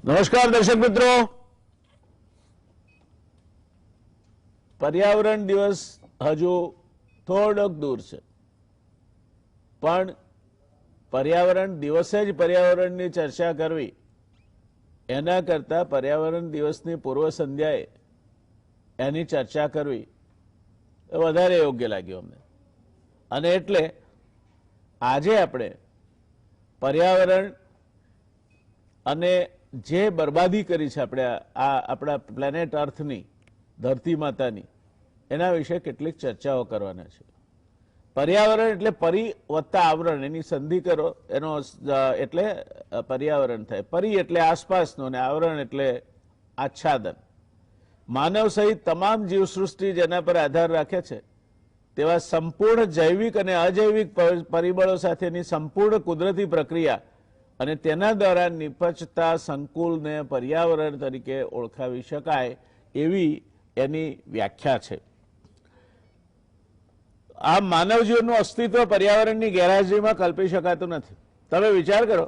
નમસ્કાર દર્શક મિત્રો, પર્યાવરણ દિવસ હજુ થોડોક દૂર છે, પણ પર્યાવરણ દિવસે જ પર્યાવરણની ચર્ચા કરવી એના કરતા પર્યાવરણ દિવસની પૂર્વ સંધ્યાએ એની ચર્ચા કરવી વધારે યોગ્ય લાગ્યું અમને. અને એટલે આજે આપણે પર્યાવરણ અને જે બરબાદી કરી છે આપણે આપણા પ્લેનેટ અર્થની, ધરતી માતાની, એના વિશે કેટલીક ચર્ચાઓ કરવાના છે. પર્યાવરણ એટલે પરી વત્તા આવરણ, એની સંધિ કરો એનો એટલે પર્યાવરણ થાય. પરી એટલે આસપાસનો અને આવરણ એટલે આચ્છાદન. માનવ સહિત તમામ જીવસૃષ્ટિ જેના પર આધાર રાખે છે તેવા સંપૂર્ણ જૈવિક અને અજૈવિક પરિબળો સાથેની સંપૂર્ણ કુદરતી પ્રક્રિયા અને તેના દ્વારા નિપજતા સંકુલને પર્યાવરણ તરીકે ઓળખાવી શકાય એવી એની વ્યાખ્યા છે. આ માનવ જીવનનું અસ્તિત્વ પર્યાવરણની ગેરહાજરીમાં કલ્પી શકાતું નથી. તમે વિચાર કરો,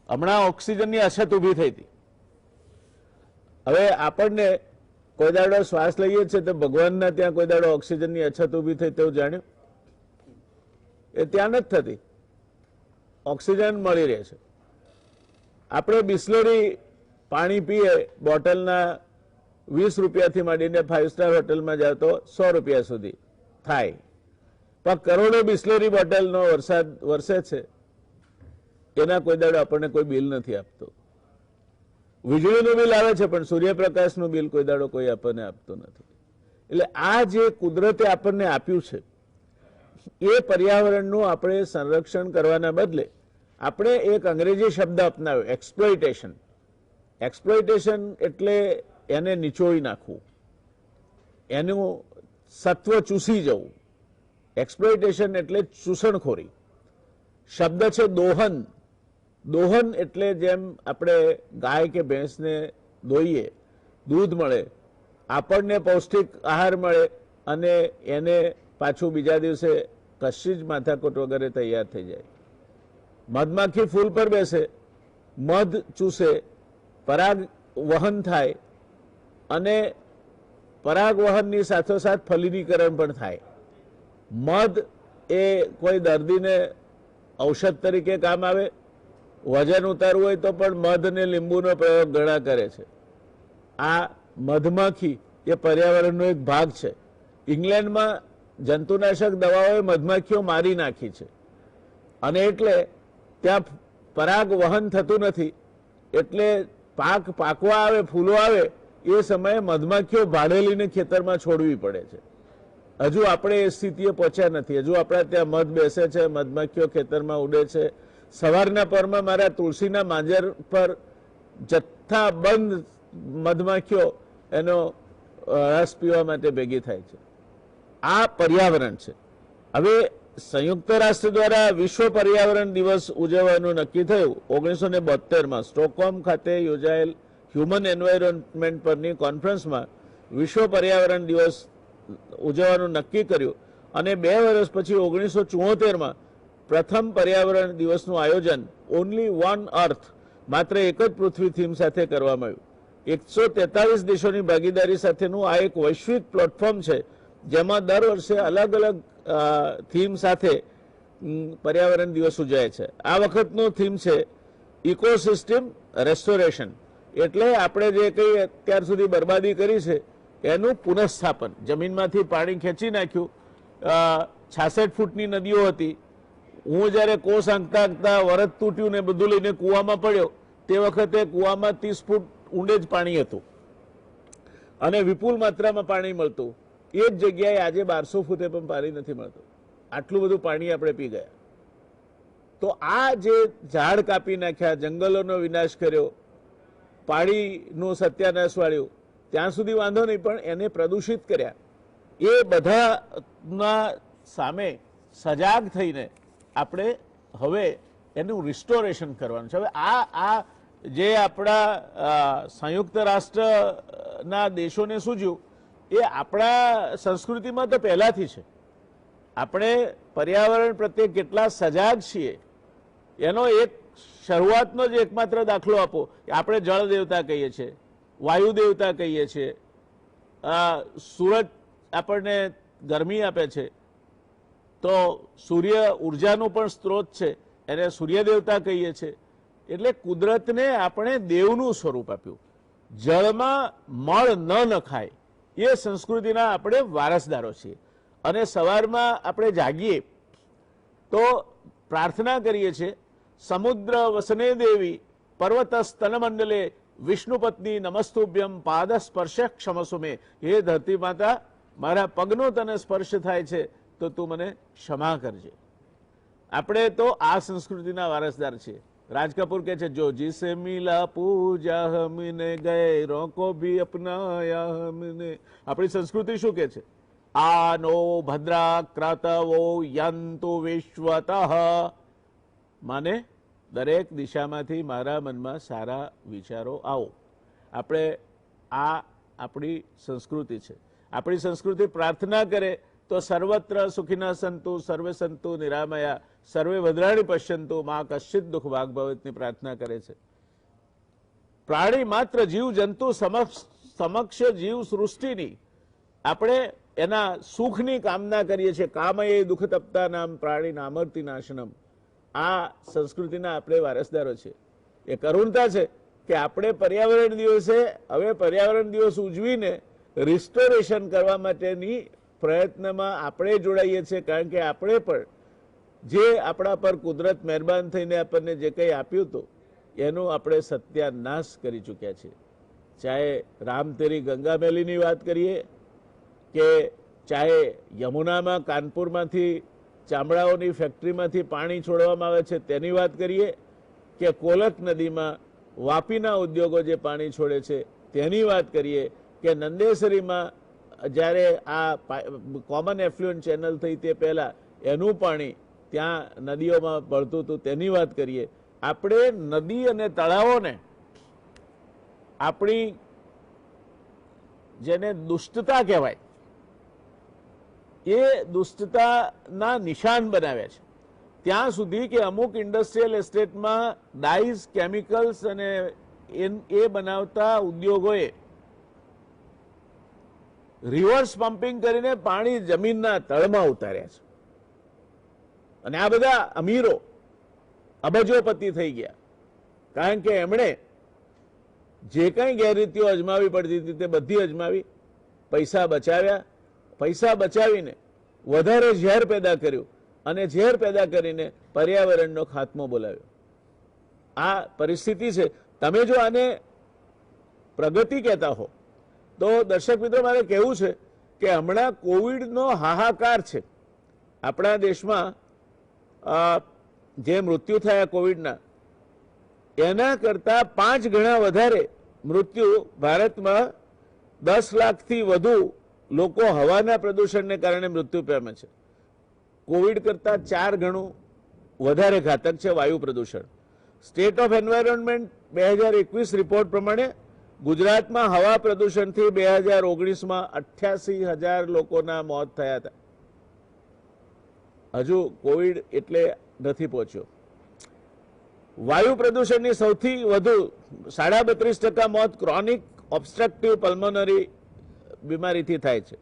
હમણાં ઓક્સિજનની અછત ઊભી થઈ હતી. હવે આપણને કોઈ દાડો શ્વાસ લઈએ છીએ તો ભગવાનના ત્યાં કોઈ દાડો ઓક્સિજનની અછત ઊભી થઈ તેવું જાણ્યું? એ ત્યાં નથી થતી, ઓક્સિજન મળી રહે છે. આપણે બિસ્લરી પાણી પીએ બોટલના 20 રૂપિયાથી માંડીને 5 સ્ટાર હોટલમાં જાવ તો 100 રૂપિયા સુધી થાય, પણ કરોડો બિસ્લરી બોટલનો વરસાદ વરસે છે, એના કોઈ દાડો આપણને કોઈ બિલ નથી આપતો. વીજળીનું બિલ આવે છે પણ સૂર્યપ્રકાશનું બિલ કોઈ દાડો કોઈ આપણને આપતો નથી. એટલે આ જે કુદરતે આપણને આપ્યું છે એ પર્યાવરણનું આપણે સંરક્ષણ કરવાના બદલે આપણે એક અંગ્રેજી શબ્દ અપનાવ્યો, એક્સપ્લોઇટેશન. એક્સપ્લોઇટેશન એટલે એને નિચોડી નાખવું, એનું સત્વ ચૂસી જવું. એક્સપ્લોઇટેશન એટલે ચૂસણખોરી. શબ્દ છે દોહન. દોહન એટલે જેમ આપણે ગાય કે ભેંસને દોઈએ, દૂધ મળે, આપણને પૌષ્ટિક આહાર મળે અને એને પાછું બીજા દિવસે કશી જ માથાકૂટ વગેરે તૈયાર થઈ જાય. મધમાખી ફૂલ પર બેસે, મધ ચૂસે, પરાગ વહન થાય અને પરાગ વહનની સાથોસાથ ફલિનીકરણ પણ થાય. મધ એ કોઈ દર્દીને ઔષધ તરીકે કામ આવે, વજન ઉતારવું હોય તો પણ મધ અને લીંબુનો પ્રયોગ ઘણા કરે છે. આ મધમાખી એ પર્યાવરણનો એક ભાગ છે. ઇંગ્લેન્ડમાં જંતુનાશક દવાઓએ મધમાખીઓ મારી નાખી છે અને એટલે ત્યાં પરાગ વહન થતું નથી. એટલે પાક પાકવા આવે, ફૂલો આવે એ સમયે મધમાખીઓ ભાડેલીને ખેતરમાં છોડવી પડે છે. હજુ આપણે એ સ્થિતિએ પહોંચ્યા નથી. હજુ આપણા ત્યાં મધ બેસે છે, મધમાખીઓ ખેતરમાં ઉડે છે. સવારના પરમાં મારા તુલસીના માંજર પર જથ્થાબંધ મધમાખીઓ એનો રસ પીવા માટે ભેગી થાય છે. આ પર્યાવરણ છે. હવે સંયુક્ત રાષ્ટ્ર દ્વારા વિશ્વ પર્યાવરણ દિવસ ઉજવવાનું નક્કી થયું 1972માં સ્ટોકહોમ ખાતે યોજાયેલ હ્યુમન એન્વાયરમેન્ટ પરની કોન્ફરન્સમાં વિશ્વ પર્યાવરણ દિવસ ઉજવવાનું નક્કી કર્યું અને 2 વર્ષ પછી 1974માં પ્રથમ પર્યાવરણ દિવસનું આયોજન ઓનલી વન અર્થ, માત્ર એક જ પૃથ્વી થીમ સાથે કરવામાં આવ્યું. 143 દેશોની ભાગીદારી સાથેનું આ એક વૈશ્વિક પ્લેટફોર્મ છે જેમાં દર વર્ષે અલગ અલગ થીમ સાથે પર્યાવરણ દિવસ ઉજવાય છે. આ વખતનો થીમ છે ઇકોસિસ્ટમ રેસ્ટોરેશન. એટલે આપણે જે કંઈ અત્યાર સુધી બરબાદી કરી છે એનું પુનઃસ્થાપન. જમીનમાંથી પાણી ખેંચી નાખ્યું, 66 ફૂટની નદીઓ હતી. હું જ્યારે કોસ આંકતા આંકતા વરદ તૂટ્યું ને બધું લઈને કૂવામાં પડ્યો તે વખતે કૂવામાં 30 ફૂટ ઊંડે જ પાણી હતું અને વિપુલ માત્રામાં પાણી મળતું. એ જ જગ્યાએ આજે 1200 ફૂટે પણ પાણી નથી મળતું. આટલું બધું પાણી આપણે પી ગયા. તો આ જે ઝાડ કાપી નાખ્યા, જંગલોનો વિનાશ કર્યો, પાણીનું સત્યાનાશ વાળ્યું, ત્યાં સુધી વાંધો નહીં, પણ એને પ્રદૂષિત કર્યા. એ બધાના સામે સજાગ થઈને આપણે હવે એનું રિસ્ટોરેશન કરવાનું છે. હવે આ જે આપણા સંયુક્ત રાષ્ટ્રના દેશોને સૂઝ્યું એ આપણા સંસ્કૃતિમાં તો પહેલાથી છે. આપણે પર્યાવરણ પ્રત્યે કેટલા સજાગ છીએ એનો એક શરૂઆતનો જ એકમાત્ર દાખલો આપો કે આપણે જળ દેવતા કહીએ છીએ, વાયુ દેવતા કહીએ છીએ, સૂરજ આપણને ગરમી આપે છે, તો સૂર્ય ઉર્જાનું પણ સ્ત્રોત છે, એને સૂર્ય દેવતા કહીએ છીએ. એટલે કુદરતને આપણે દેવનું સ્વરૂપ આપ્યું. જળમાં મળ ન નખાય એ સંસ્કૃતિના આપણે વારસદારો છીએ. અને સવારમાં આપણે જાગીએ તો પ્રાર્થના કરીએ છીએ, સમુદ્ર વસને દેવી પર્વત સ્તનમંડલે વિષ્ણુપત્ની નમસ્તુભ્યમ પાદ સ્પર્શ ક્ષમસુમે. હે ધરતી માતા, મારા પગનો તને સ્પર્શ થાય છે તો તું મને ક્ષમા કરજે. આપણે તો આ સંસ્કૃતિના વારસદાર છીએ. રાજ કપૂર કહે છે, જો જીસે મિલા પૂજા હમને ગયરોं को भी अपनाया हमने. આપણી સંસ્કૃતિ શું કે છે? આનો ભદ્રા ક્રાતવો યંતુ વિશ્વતઃ. માને દરેક દિશામાંથી મારા મનમાં સારા વિચારો આવો. આપણે આ આપણી સંસ્કૃતિ છે. આપણી સંસ્કૃતિ પ્રાર્થના કરે તો સર્વત્ર સુખિના સંતુ સર્વે સંતુ નિરામયા સર્વે ભદ્રાણી પશ્યંતુ માં કશ્ચિત દુઃખ ભાગ ભવેતની પ્રાર્થના કરે છે. પ્રાણી માત્ર જીવ જંતુ સમક્ષ જીવ સૃષ્ટિની આપણે એના સુખની કામના કરીએ છીએ. કામયે દુઃખ તપ્તા નામ પ્રાણી નામર્તિ નાશનમ. આ સંસ્કૃતિના આપણે વારસદારો છે. એ કરુણતા છે કે આપણે પર્યાવરણ દિવસે હવે પર્યાવરણ દિવસ ઉજવીને રિસ્ટોરેશન કરવા માટેની પ્રયત્નમાં આપણે જોડાઈએ છીએ. કારણ કે આપણે પણ જે આપણા પર કુદરત મહેરબાન થઈને આપણને જે કંઈ આપ્યું હતું એનું આપણે સત્યાનાશ કરી ચૂક્યા છીએ. ચાહે રામ તેરી ગંગા મેલીની વાત કરીએ કે ચાહે યમુનામાં કાનપુરમાંથી ચામડાઓની ફેક્ટરીમાંથી પાણી છોડવામાં આવે છે તેની વાત કરીએ કે કોલક નદીમાં વાપીના ઉદ્યોગો જે પાણી છોડે છે તેની વાત કરીએ કે નંદેસરીમાં જ્યારે આ કોમન એફ્લુઅન્ટ ચેનલ થઈ તે પહેલાં એનું પાણી ત્યાં નદીઓમાં ભળતું હતું તેની વાત કરીએ. આપણે નદી અને તળાવોને આપણી જેને દુષ્ટતા કહેવાય એ દુષ્ટતાના નિશાન બનાવ્યા છે. ત્યાં સુધી કે અમુક ઇન્ડસ્ટ્રીયલ એસ્ટેટમાં ડાઈઝ, કેમિકલ્સ અને એ બનાવતા ઉદ્યોગોએ રિવર્સ પમ્પિંગ કરીને પાણી જમીનના તળમાં ઉતાર્યા છે. અને આ બધા અમીરો અબજોપતિ થઈ ગયા. કારણ કે એમણે જે કંઈ ગેરરીતિઓ અજમાવી પડતી હતી તે બધી અજમાવી, પૈસા બચાવ્યા, પૈસા બચાવીને વધારે ઝેર પેદા કર્યું અને ઝેર પેદા કરીને પર્યાવરણનો ખાત્મો બોલાવ્યો. આ પરિસ્થિતિ છે. તમે જો આને પ્રગતિ કહેતા હો તો દર્શક મિત્રો મારે કહેવું છે કે હમણાં કોવિડનો હાહાકાર છે. આપણા દેશમાં જે મૃત્યુ થયા કોવિડના એના કરતાં 5 ગણા વધારે મૃત્યુ ભારતમાં 10 લાખથી વધુ લોકો હવાના પ્રદૂષણને કારણે મૃત્યુ પામે છે. કોવિડ કરતાં 4 ગણું વધારે ઘાતક છે વાયુ પ્રદૂષણ. સ્ટેટ ઓફ એન્વાયરમેન્ટ 2021 રિપોર્ટ પ્રમાણે ગુજરાતમાં હવા પ્રદૂષણથી 2019માં 88,000 લોકોના મોત થયા હતા. હજુ કોવિડ એટલે નથી પહોંચ્યો. વાયુ પ્રદૂષણની સૌથી વધુ 32.5% મોત ક્રોનિક ઓબ્સ્ટ્રક્ટિવ પલ્મોનરી બીમારીથી થાય છે,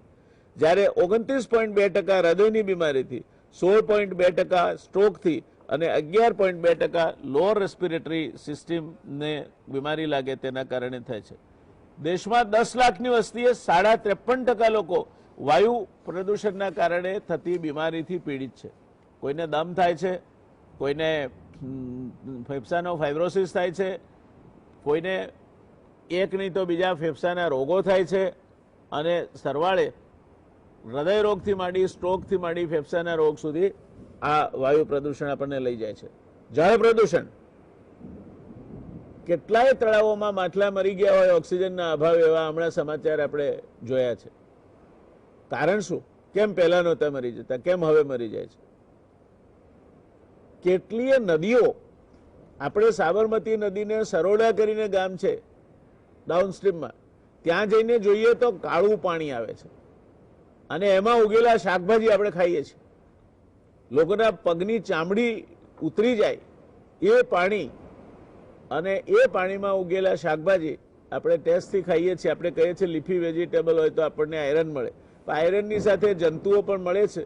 જ્યારે 29.2% હૃદયની બીમારીથી, 16.2% સ્ટ્રોકથી અને 11.2% લોઅર રેસ્પિરેટરી સિસ્ટમને બીમારી લાગે તેના કારણે થાય છે. દેશમાં 10 લાખની વસ્તીએ 53% લોકો વાયુ પ્રદૂષણના કારણે થતી બીમારીથી પીડિત છે. કોઈને દમ થાય છે, કોઈને ફેફસાનો ફાઇબ્રોસિસ થાય છે, કોઈને એક નહીં તો બીજા ફેફસાના રોગો થાય છે અને સરવાળે હૃદય રોગથી માંડી, સ્ટ્રોકથી માંડી ફેફસાના રોગ સુધી આ વાયુ પ્રદૂષણ આપણને લઈ જાય છે. જળ પ્રદૂષણ, કેટલાય તળાવોમાં માછલા મરી ગયા હોય ઓક્સિજનના અભાવે, એવા હમણાં સમાચાર આપણે જોયા છે. કારણ શું? કેમ પહેલા નહોતા મરી જતા, કેમ હવે મરી જાય છે? કેટલીય નદીઓ, આપણે સાબરમતી નદીને સરોડા કરીને ગામ છે ડાઉનસ્ટ્રીમમાં, ત્યાં જઈને જોઈએ તો કાળું પાણી આવે છે અને એમાં ઉગેલા શાકભાજી આપણે ખાઈએ છીએ. લોકોના પગની ચામડી ઉતરી જાય એ પાણી અને એ પાણીમાં ઉગેલા શાકભાજી આપણે ટેસ્ટથી ખાઈએ છીએ. આપણે કહીએ છીએ લીફી વેજીટેબલ હોય તો આપણને આયરન મળે, પણ આયરનની સાથે જંતુઓ પણ મળે છે,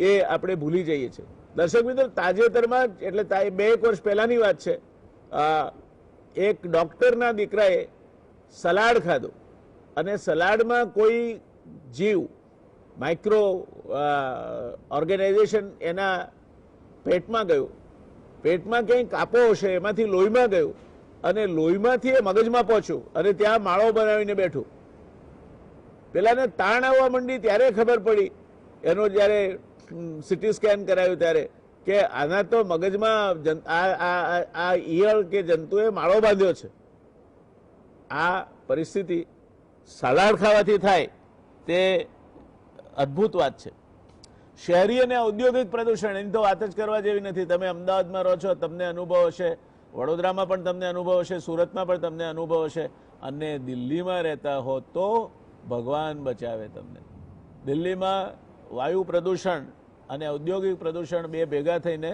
એ આપણે ભૂલી જઈએ છીએ. દર્શક મિત્રો, તાજેતરમાં એટલે 2-1 વર્ષ પહેલાની વાત છે, એક ડોક્ટરના દીકરાએ સલાડ ખાધું અને સલાડમાં કોઈ જીવ માઇક્રો ઓર્ગેનાઇઝેશન એના પેટમાં ગયું, પેટમાં ક્યાંય કાપો હશે એમાંથી લોહીમાં ગયું અને લોહીમાંથી એ મગજમાં પહોંચ્યું અને ત્યાં માળો બનાવીને બેઠું. પેલાને તાણ આવવા માંડી ત્યારે ખબર પડી, એનો જ્યારે સીટી સ્કેન કરાયું ત્યારે, કે આના તો મગજમાં આ ઈયળ કે જંતુએ માળો બાંધ્યો છે. આ પરિસ્થિતિ સલાડ ખાવાથી થાય તે અદ્ભુત વાત છે. શહેરી અને ઔદ્યોગિક પ્રદૂષણ એની તો વાત જ કરવા જેવી નથી. તમે અમદાવાદમાં રહો છો, તમને અનુભવ હશે, વડોદરામાં પણ તમને અનુભવ હશે, સુરતમાં પણ તમને અનુભવ હશે, અને દિલ્હીમાં રહેતા હો તો ભગવાન બચાવે તમને. દિલ્હીમાં વાયુ પ્રદૂષણ અને ઔદ્યોગિક પ્રદૂષણ બે ભેગા થઈને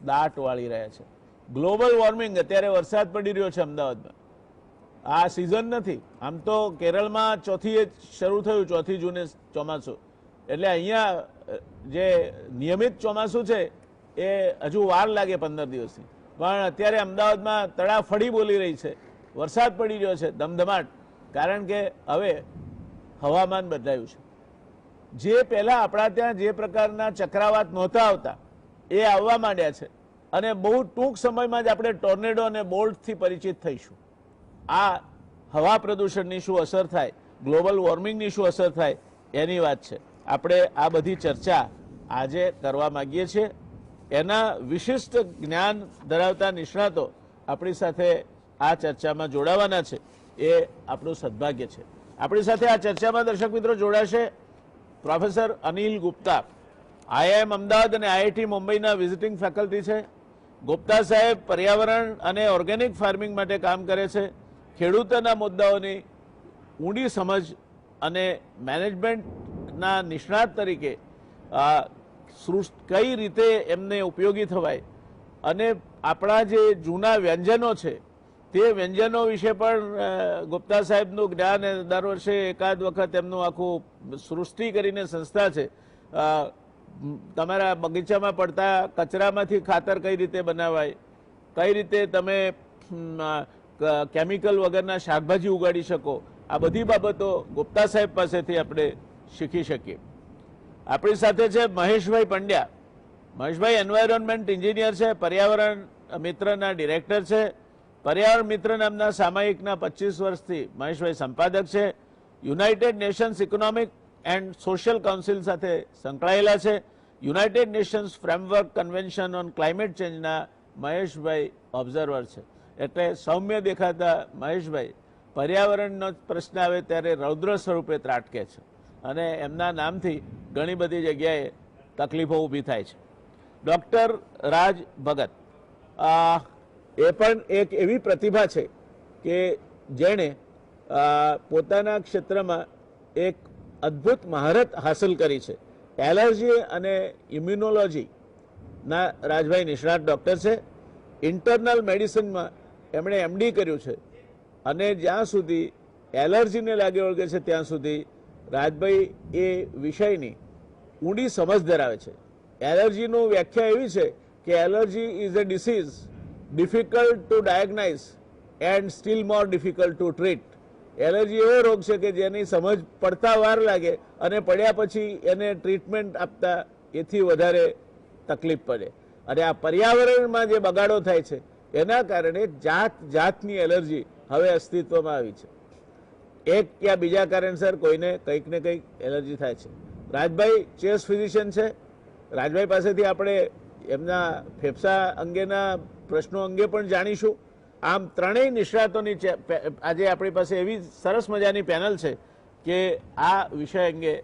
દાટ વાળી રહ્યા છે. ગ્લોબલ વોર્મિંગ, અત્યારે વરસાદ પડી રહ્યો છે અમદાવાદમાં, આ સિઝન નથી. આમ તો કેરળમાં 4th શરૂ થયું, 4 જૂને ચોમાસું, એટલે અહીંયા જે નિયમિત ચોમાસું છે એ હજુ વાર લાગે 15 દિવસથી. પણ અત્યારે અમદાવાદમાં તડાફડી બોલી રહી છે, વરસાદ પડી રહ્યો છે ધમધમાટ, કારણ કે હવે હવામાન બદલાયું છે. જે પહેલા આપણા ત્યાં જે પ્રકારના ચક્રાવાત નહોતા આવતા એ આવવા માંડ્યા છે, અને બહુ ટૂંક સમયમાં જ આપણે ટોર્નેડો અને બોલ્ટથી પરિચિત થઈશું. આ હવા પ્રદૂષણની શું અસર થાય, ગ્લોબલ વોર્મિંગની શું અસર થાય એની વાત છે. આપણે આ બધી ચર્ચા આજે કરવા માંગીએ છીએ. એના વિશિષ્ટ જ્ઞાન ધરાવતા નિષ્ણાતો આપણી સાથે આ ચર્ચામાં જોડાવાના છે, એ આપણું સદભાગ્ય છે. આપણી સાથે આ ચર્ચામાં દર્શક મિત્રો જોડાશે પ્રોફેસર અનિલ ગુપ્તા, IIM અમદાવાદ અને IIT મુંબઈના વિઝિટિંગ ફેકલ્ટી છે. ગુપ્તા સાહેબ પર્યાવરણ અને ઓર્ગેનિક ફાર્મિંગ માટે કામ કરે છે. ખેડૂતોના મુદ્દાઓની ઊંડી સમજ અને મેનેજમેન્ટના નિષ્ણાત તરીકે કઈ રીતે એમને ઉપયોગી થવાય, અને આપણા જે જૂના વ્યંજનો છે તે વ્યંજનો વિશે પણ ગુપ્તા સાહેબનું જ્ઞાન, દર વર્ષે એકાદ વખત એમનું આખું સૃષ્ટિ કરીને સંસ્થા છે. તમારા બગીચામાં પડતા કચરામાંથી ખાતર કઈ રીતે બનાવાય, કઈ રીતે તમે કેમિકલ વગરના શાકભાજી ઉગાડી શકો, આ બધી બાબતો ગુપ્તા સાહેબ પાસેથી આપણે શીખી શકીએ. આપણી સાથે છે મહેશભાઈ પંડ્યા. મહેશભાઈ એન્વાયરોન્મેન્ટ એન્જિનિયર છે, પર્યાવરણ મિત્રના ડિરેક્ટર છે. પર્યાવરણ મિત્ર નામના સામાયિકના 25 વર્ષથી મહેશભાઈ સંપાદક છે. United Nations Economic and Social Council સાથે સંકળાયેલા છે. United Nations Framework Convention on Climate ચેન્જના મહેશભાઈ ઓબ્ઝર્વર છે. એટલે સૌમ્ય દેખાતા મહેશભાઈ પર્યાવરણનો પ્રશ્ન આવે ત્યારે રૌદ્ર સ્વરૂપે ત્રાટકે છે, અને એમના નામથી ઘણી બધી જગ્યાએ તકલીફો ઊભી થાય છે. ડૉક્ટર રાજ ભગત એ પણ એક એવી પ્રતિભા છે કે જેણે પોતાના ક્ષેત્રમાં એક અદ્ભુત મહારત હાંસલ કરી છે. એલર્જી અને ઇમ્યુનોલોજીના રાજભાઈ નિષ્ણાત ડૉક્ટર છે. ઇન્ટરનલ મેડિસિનમાં એમણે MD કર્યું છે, અને જ્યાં સુધી એલર્જીને લાગે વળગે છે ત્યાં સુધી રાજભાઈ એ વિષયની ઊંડી સમજ ધરાવે છે. એલર્જીનું વ્યાખ્યા એવી છે કે allergy is a disease difficult to diagnose and still more difficult to treat. Allergy એવો રોગ છે કે જેની સમજ પડતા વાર લાગે અને પડ્યા પછી એને ટ્રીટમેન્ટ આપતા એથી વધારે તકલીફ પડે. અને આ પર્યાવરણમાં જે બગાડો થાય છે એના કારણે જાત જાતની એલર્જી હવે અસ્તિત્વમાં આવી છે. એક યા બીજા કારણસર કોઈને કંઈક ને કંઈક એલર્જી થાય છે. રાજભાઈ ચેસ્ટ ફિઝિશિયન છે. રાજભાઈ પાસેથી આપણે એમના ફેફસા અંગેના પ્રશ્નો અંગે પણ જાણીશું. આમ ત્રણેય નિષ્ણાતોની આજે આપણી પાસે એવી સરસ મજાની પેનલ છે કે આ વિષય અંગે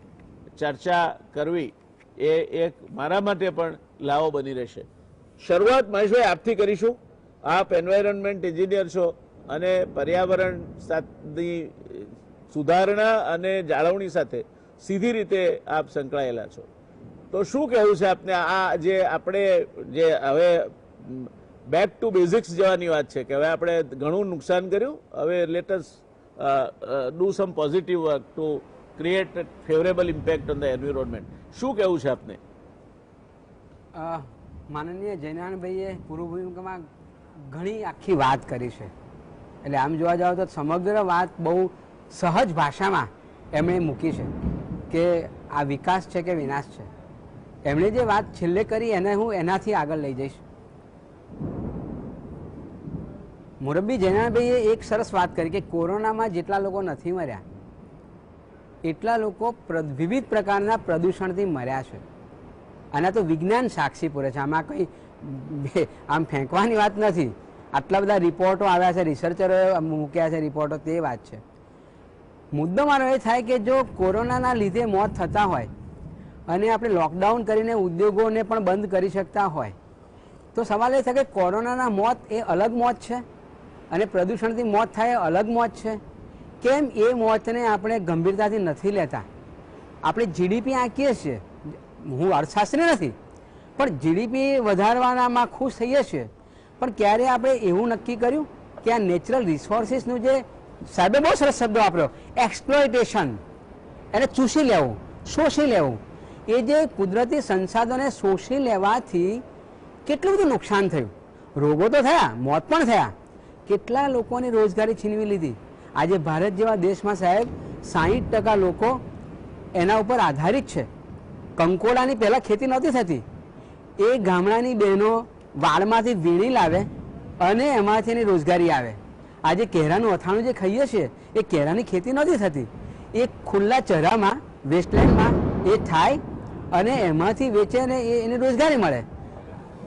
ચર્ચા કરવી એ એક મારા માટે પણ લાવો બની રહેશે. શરૂઆત મહેશભાઈ આપથી કરીશું. આપ એન્વાયરમેન્ટ એન્જિનિયર છો અને પર્યાવરણની સુધારણા અને જાળવણી સાથે સીધી રીતે આપ સંકળાયેલા છો. તો શું કહેવું છે આપને, આ જે આપણે જે હવે બેક ટુ બેઝિક્સ જવાની વાત છે કે હવે આપણે ઘણું નુકસાન કર્યું, હવે let us do sum positive work to create favourable impact on the environment. શું કહેવું છે આપને? માનનીય જયનારાયણભાઈએ પૂર્વ ભૂમિકામાં ઘણી આખી વાત કરી છે. એટલે આમ જોવા જાવ તો સમગ્ર વાત બહુ સહજ ભાષામાં એમણે મૂકી છે કે આ વિકાસ છે કે વિનાશ છે. એમણે જે વાત છેલ્લે કરી એને હું એનાથી આગળ લઈ જઈશ. મોરબી જયનારાયણભાઈએ એક સરસ વાત કરી કે કોરોનામાં જેટલા લોકો નથી મર્યા એટલા લોકો વિવિધ પ્રકારના પ્રદૂષણથી મર્યા છે. અને તો વિજ્ઞાન સાક્ષી પૂરે છે. આમાં કંઈ આમ ફેંકવાની વાત નથી. આટલા બધા રિપોર્ટો આવ્યા છે, રિસર્ચરોએ મૂક્યા છે રિપોર્ટો, તે વાત છે. મુદ્દો મારો એ થાય કે જો કોરોનાના લીધે મોત થતા હોય અને આપણે લોકડાઉન કરીને ઉદ્યોગોને પણ બંધ કરી શકતા હોય તો સવાલ એ થાય કે કોરોનાના મોત એ અલગ મોત છે અને પ્રદૂષણથી મોત થાય એ અલગ મોત છે. કેમ એ મોતને આપણે ગંભીરતાથી નથી લેતા? આપણે જીડીપી આંકીએ છીએ, હું અર્થશાસ્ત્રી નથી, પણ જીડીપી વધારવાનામાં ખુશ થઈએ છીએ, પણ ક્યારે આપણે એવું નક્કી કર્યું કે આ નેચરલ રિસોર્સિસનું જે સાહેબે બહુ સરસ શબ્દો વાપર્યો, એક્સપ્લોઇટેશન, એને ચૂસી લેવું, શોષી લેવું, એ જે કુદરતી સંસાધનોને શોષી લેવાથી કેટલું બધું નુકસાન થયું. રોગો તો થયા, મોત પણ થયા, કેટલા લોકોની રોજગારી છીનવી લીધી. આજે ભારત જેવા દેશમાં સાહેબ 60% લોકો એના ઉપર આધારિત છે. કંકોડાની પહેલાં ખેતી નહોતી થતી. એ ગામડાની બહેનો વાળમાંથી વીણી લાવે અને એમાંથી એની રોજગારી આવે. આજે કેરાનું અથાણું જે ખાઈએ છીએ એ કેરાની ખેતી નહોતી થતી. એ ખુલ્લા ચરામાં વેસ્ટલેન્ડમાં એ થાય અને એમાંથી વેચે અને એની રોજગારી મળે.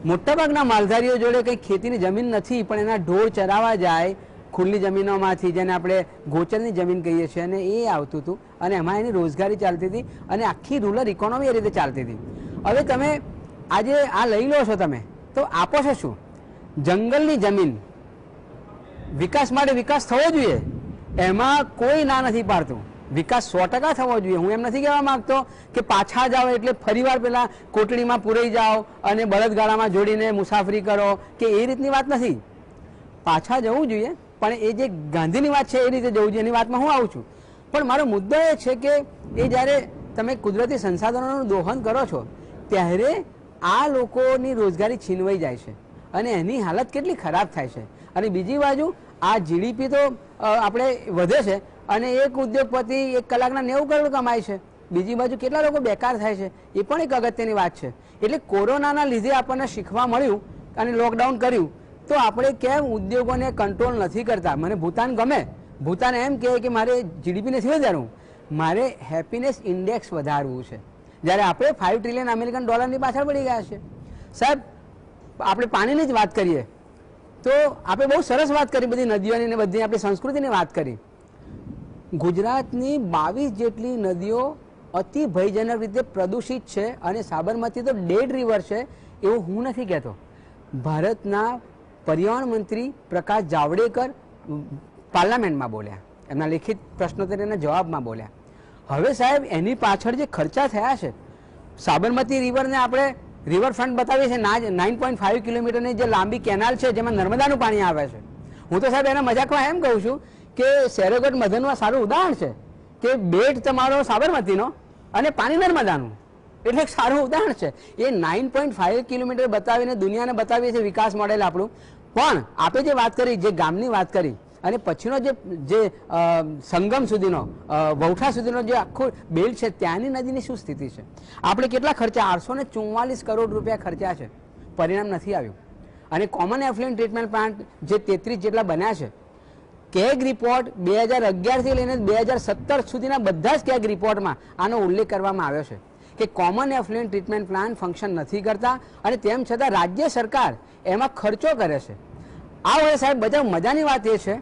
મોટાભાગના માલધારીઓ જોડે કંઈ ખેતીની જમીન નથી, પણ એના ઢોર ચરાવવા જાય ખુલ્લી જમીનોમાંથી, જેને આપણે ગોચરની જમીન કહીએ છીએ, અને એ આવતું હતું અને એમાં એની રોજગારી ચાલતી હતી અને આખી રૂરલ ઇકોનોમી એ રીતે ચાલતી હતી. હવે તમે આજે આ લઈ લો છો તમે તો આપો છો શું? જંગલની જમીન વિકાસ માટે વિકાસ થવો જોઈએ, એમાં કોઈ ના નથી પાડતું. વિકાસ 100% થવો જોઈએ. હું એમ નથી કહેવા માંગતો કે પાછા જાઓ એટલે ફરીવાર પેલા કોટડીમાં પૂરાઈ જાઓ અને બળદગાડામાં જોડીને મુસાફરી કરો કે એ રીતની વાત નથી. પાછા જવું જોઈએ, પણ એ જે ગાંધીની વાત છે એ રીતે જવું જોઈએ, એની વાતમાં હું આવું છું. પણ મારો મુદ્દો એ છે કે એ જ્યારે તમે કુદરતી સંસાધનોનું દોહન કરો છો ત્યારે આ લોકોની રોજગારી છીનવાઈ જાય છે અને એની હાલત કેટલી ખરાબ થાય છે. અને બીજી બાજુ આ જીડીપી તો આપણે વધે છે અને એક ઉદ્યોગપતિ 1 કલાકના 90 કરોડ કમાય છે. બીજી બાજુ કેટલા લોકો બેકાર થાય છે એ પણ એક અગત્યની વાત છે. એટલે કોરોનાના લીધે આપણને શીખવા મળ્યું અને લોકડાઉન કર્યું તો આપણે કેમ ઉદ્યોગોને કંટ્રોલ નથી કરતા. મને ભૂતાન ગમે. ભૂતાન એમ કહે કે મારે જીડીપી નથી વધારવું, મારે હેપીનેસ ઇન્ડેક્સ વધારવું છે. જ્યારે આપણે 5 ટ્રિલિયન અમેરિકન ડોલરની પાછળ પડી ગયા છે. સાહેબ આપણે પાણીની જ વાત કરીએ તો આપણે બહુ સરસ વાત કરી, બધી નદીઓની ને બધી આપણી સંસ્કૃતિની વાત કરી. ગુજરાતની 22 જેટલી નદીઓ અતિ ભયજનક રીતે પ્રદૂષિત છે અને સાબરમતી તો ડેડ રિવર છે એવું હું નથી કહેતો. ભારતના પર્યાવરણ મંત્રી પ્રકાશ જાવડેકર પાર્લામેન્ટમાં બોલ્યા, એમના લેખિત પ્રશ્નોત્તરીના જવાબમાં બોલ્યા. હવે સાહેબ એની પાછળ જે ખર્ચા થયા છે, સાબરમતી રિવરને આપણે રિવરફ્રન્ટ બતાવીએ છીએ, 9.5 કિલોમીટરની જે લાંબી કેનાલ છે જેમાં નર્મદાનું પાણી આવે છે. હું તો સાહેબ એના મજાકમાં એમ કહું છું કે સેરોગઢ મધનનું આ સારું ઉદાહરણ છે કે બેટ તમારો સાબરમતીનો અને પાણી નર્મદાનું, એટલે એક સારું ઉદાહરણ છે. એ 9.5 કિલોમીટર બતાવીને દુનિયાને બતાવીએ છીએ વિકાસ મોડેલ આપણું. પણ આપણે જે વાત કરી, જે ગામની વાત કરી અને પછીનો જે સંગમ સુધીનો વૌઠા સુધીનો જે આખું બેલ્ટ છે ત્યાંની નદીની શું સ્થિતિ છે? આપણે કેટલા ખર્ચા, 844 કરોડ રૂપિયા ખર્ચા છે, પરિણામ નથી આવ્યું. અને કોમન એફ્લુએન્ટ ટ્રીટમેન્ટ પ્લાન્ટ જે 33 જેટલા બન્યા છે, કેગ રિપોર્ટ 2011થી લઈને 2017 સુધીના બધા જ કેગ રિપોર્ટમાં આનો ઉલ્લેખ કરવામાં આવ્યો છે કે common effluent treatment plant function નથી કરતા અને તેમ છતાં રાજ્ય સરકાર એમાં ખર્ચો કરે છે. આ વખતે સાહેબ બધા મજાની વાત એ છે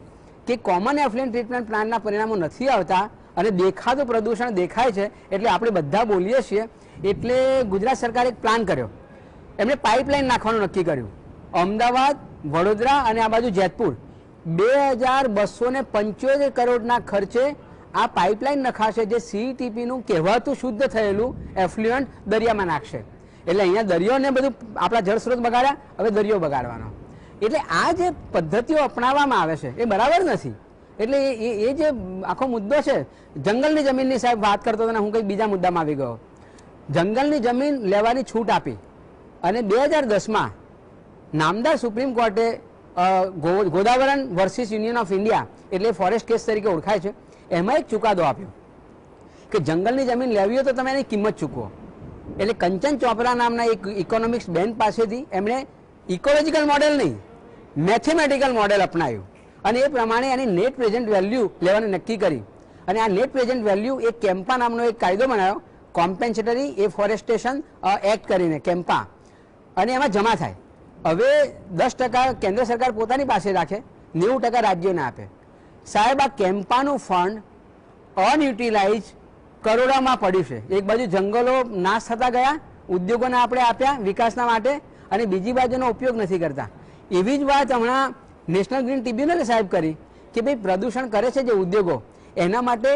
કે કોમન એફ્લુએન્ટ ટ્રીટમેન્ટ પ્લાન્ટના પરિણામો નથી આવતા અને દેખાતું પ્રદૂષણ દેખાય છે. એટલે આપણે બધા બોલીએ છીએ. એટલે ગુજરાત સરકારે એક પ્લાન કર્યો, એમણે પાઇપલાઇન નાખવાનું નક્કી કર્યું. અમદાવાદ, વડોદરા અને આ બાજુ જેતપુર 2275 કરોડના ખર્ચે આ પાઇપલાઇન નખાશે, જે સીઈટીપીનું કહેવાતું શુદ્ધ થયેલું એફ્લુઅન્ટ દરિયામાં નાખશે. એટલે અહીંયા દરિયોને બધું આપણા જળસ્રોત બગાડ્યા, હવે દરિયો બગાડવાનો. એટલે આ જે પદ્ધતિઓ અપનાવવામાં આવે છે એ બરાબર નથી. એટલે એ જે આખો મુદ્દો છે, જંગલની જમીનની સાહેબ વાત કરતો હતો ને હું કંઈક બીજા મુદ્દામાં આવી ગયો. જંગલની જમીન લેવાની છૂટ આપી અને 2010માં નામદાર સુપ્રીમ કોર્ટે ગોદાવરન વર્સિસ યુનિયન ઓફ ઇન્ડિયા એટલે ફોરેસ્ટ કેસ તરીકે ઓળખાય છે, એમાં એક ચુકાદો આપ્યો કે જંગલની જમીન લેવી હોય તો તમે એની કિંમત ચૂકવો. એટલે કંચન ચોપરા નામના એક ઇકોનોમિક્સ બેન પાસેથી એમણે ઇકોલોજીકલ મોડેલ નહીં, મેથેમેટિકલ મોડેલ અપનાવ્યું અને એ પ્રમાણે એની નેટ પ્રેઝન્ટ વેલ્યુ લેવાનું નક્કી કરી. અને આ નેટ પ્રેઝન્ટ વેલ્યુ એક કેમ્પા નામનો એક કાયદો બનાવ્યો, કોમ્પેન્સેટરી એફોરેસ્ટેશન એક્ટ કરીને કેમ્પા, અને એમાં જમા થાય. હવે 10% કેન્દ્ર સરકાર પોતાની પાસે રાખે, 90% રાજ્યોને આપે. સાહેબ આ કેમ્પાનું ફંડ અનયુટિલાઇઝ કરોડોમાં પડ્યું છે. એક બાજુ જંગલો નાશ થતા ગયા, ઉદ્યોગોને આપણે આપ્યા વિકાસના માટે, અને બીજી બાજુનો ઉપયોગ નથી કરતા. એવી જ વાત હમણાં નેશનલ ગ્રીન ટ્રિબ્યુનલે સાહેબ કરી કે ભાઈ પ્રદૂષણ કરે છે જે ઉદ્યોગો, એના માટે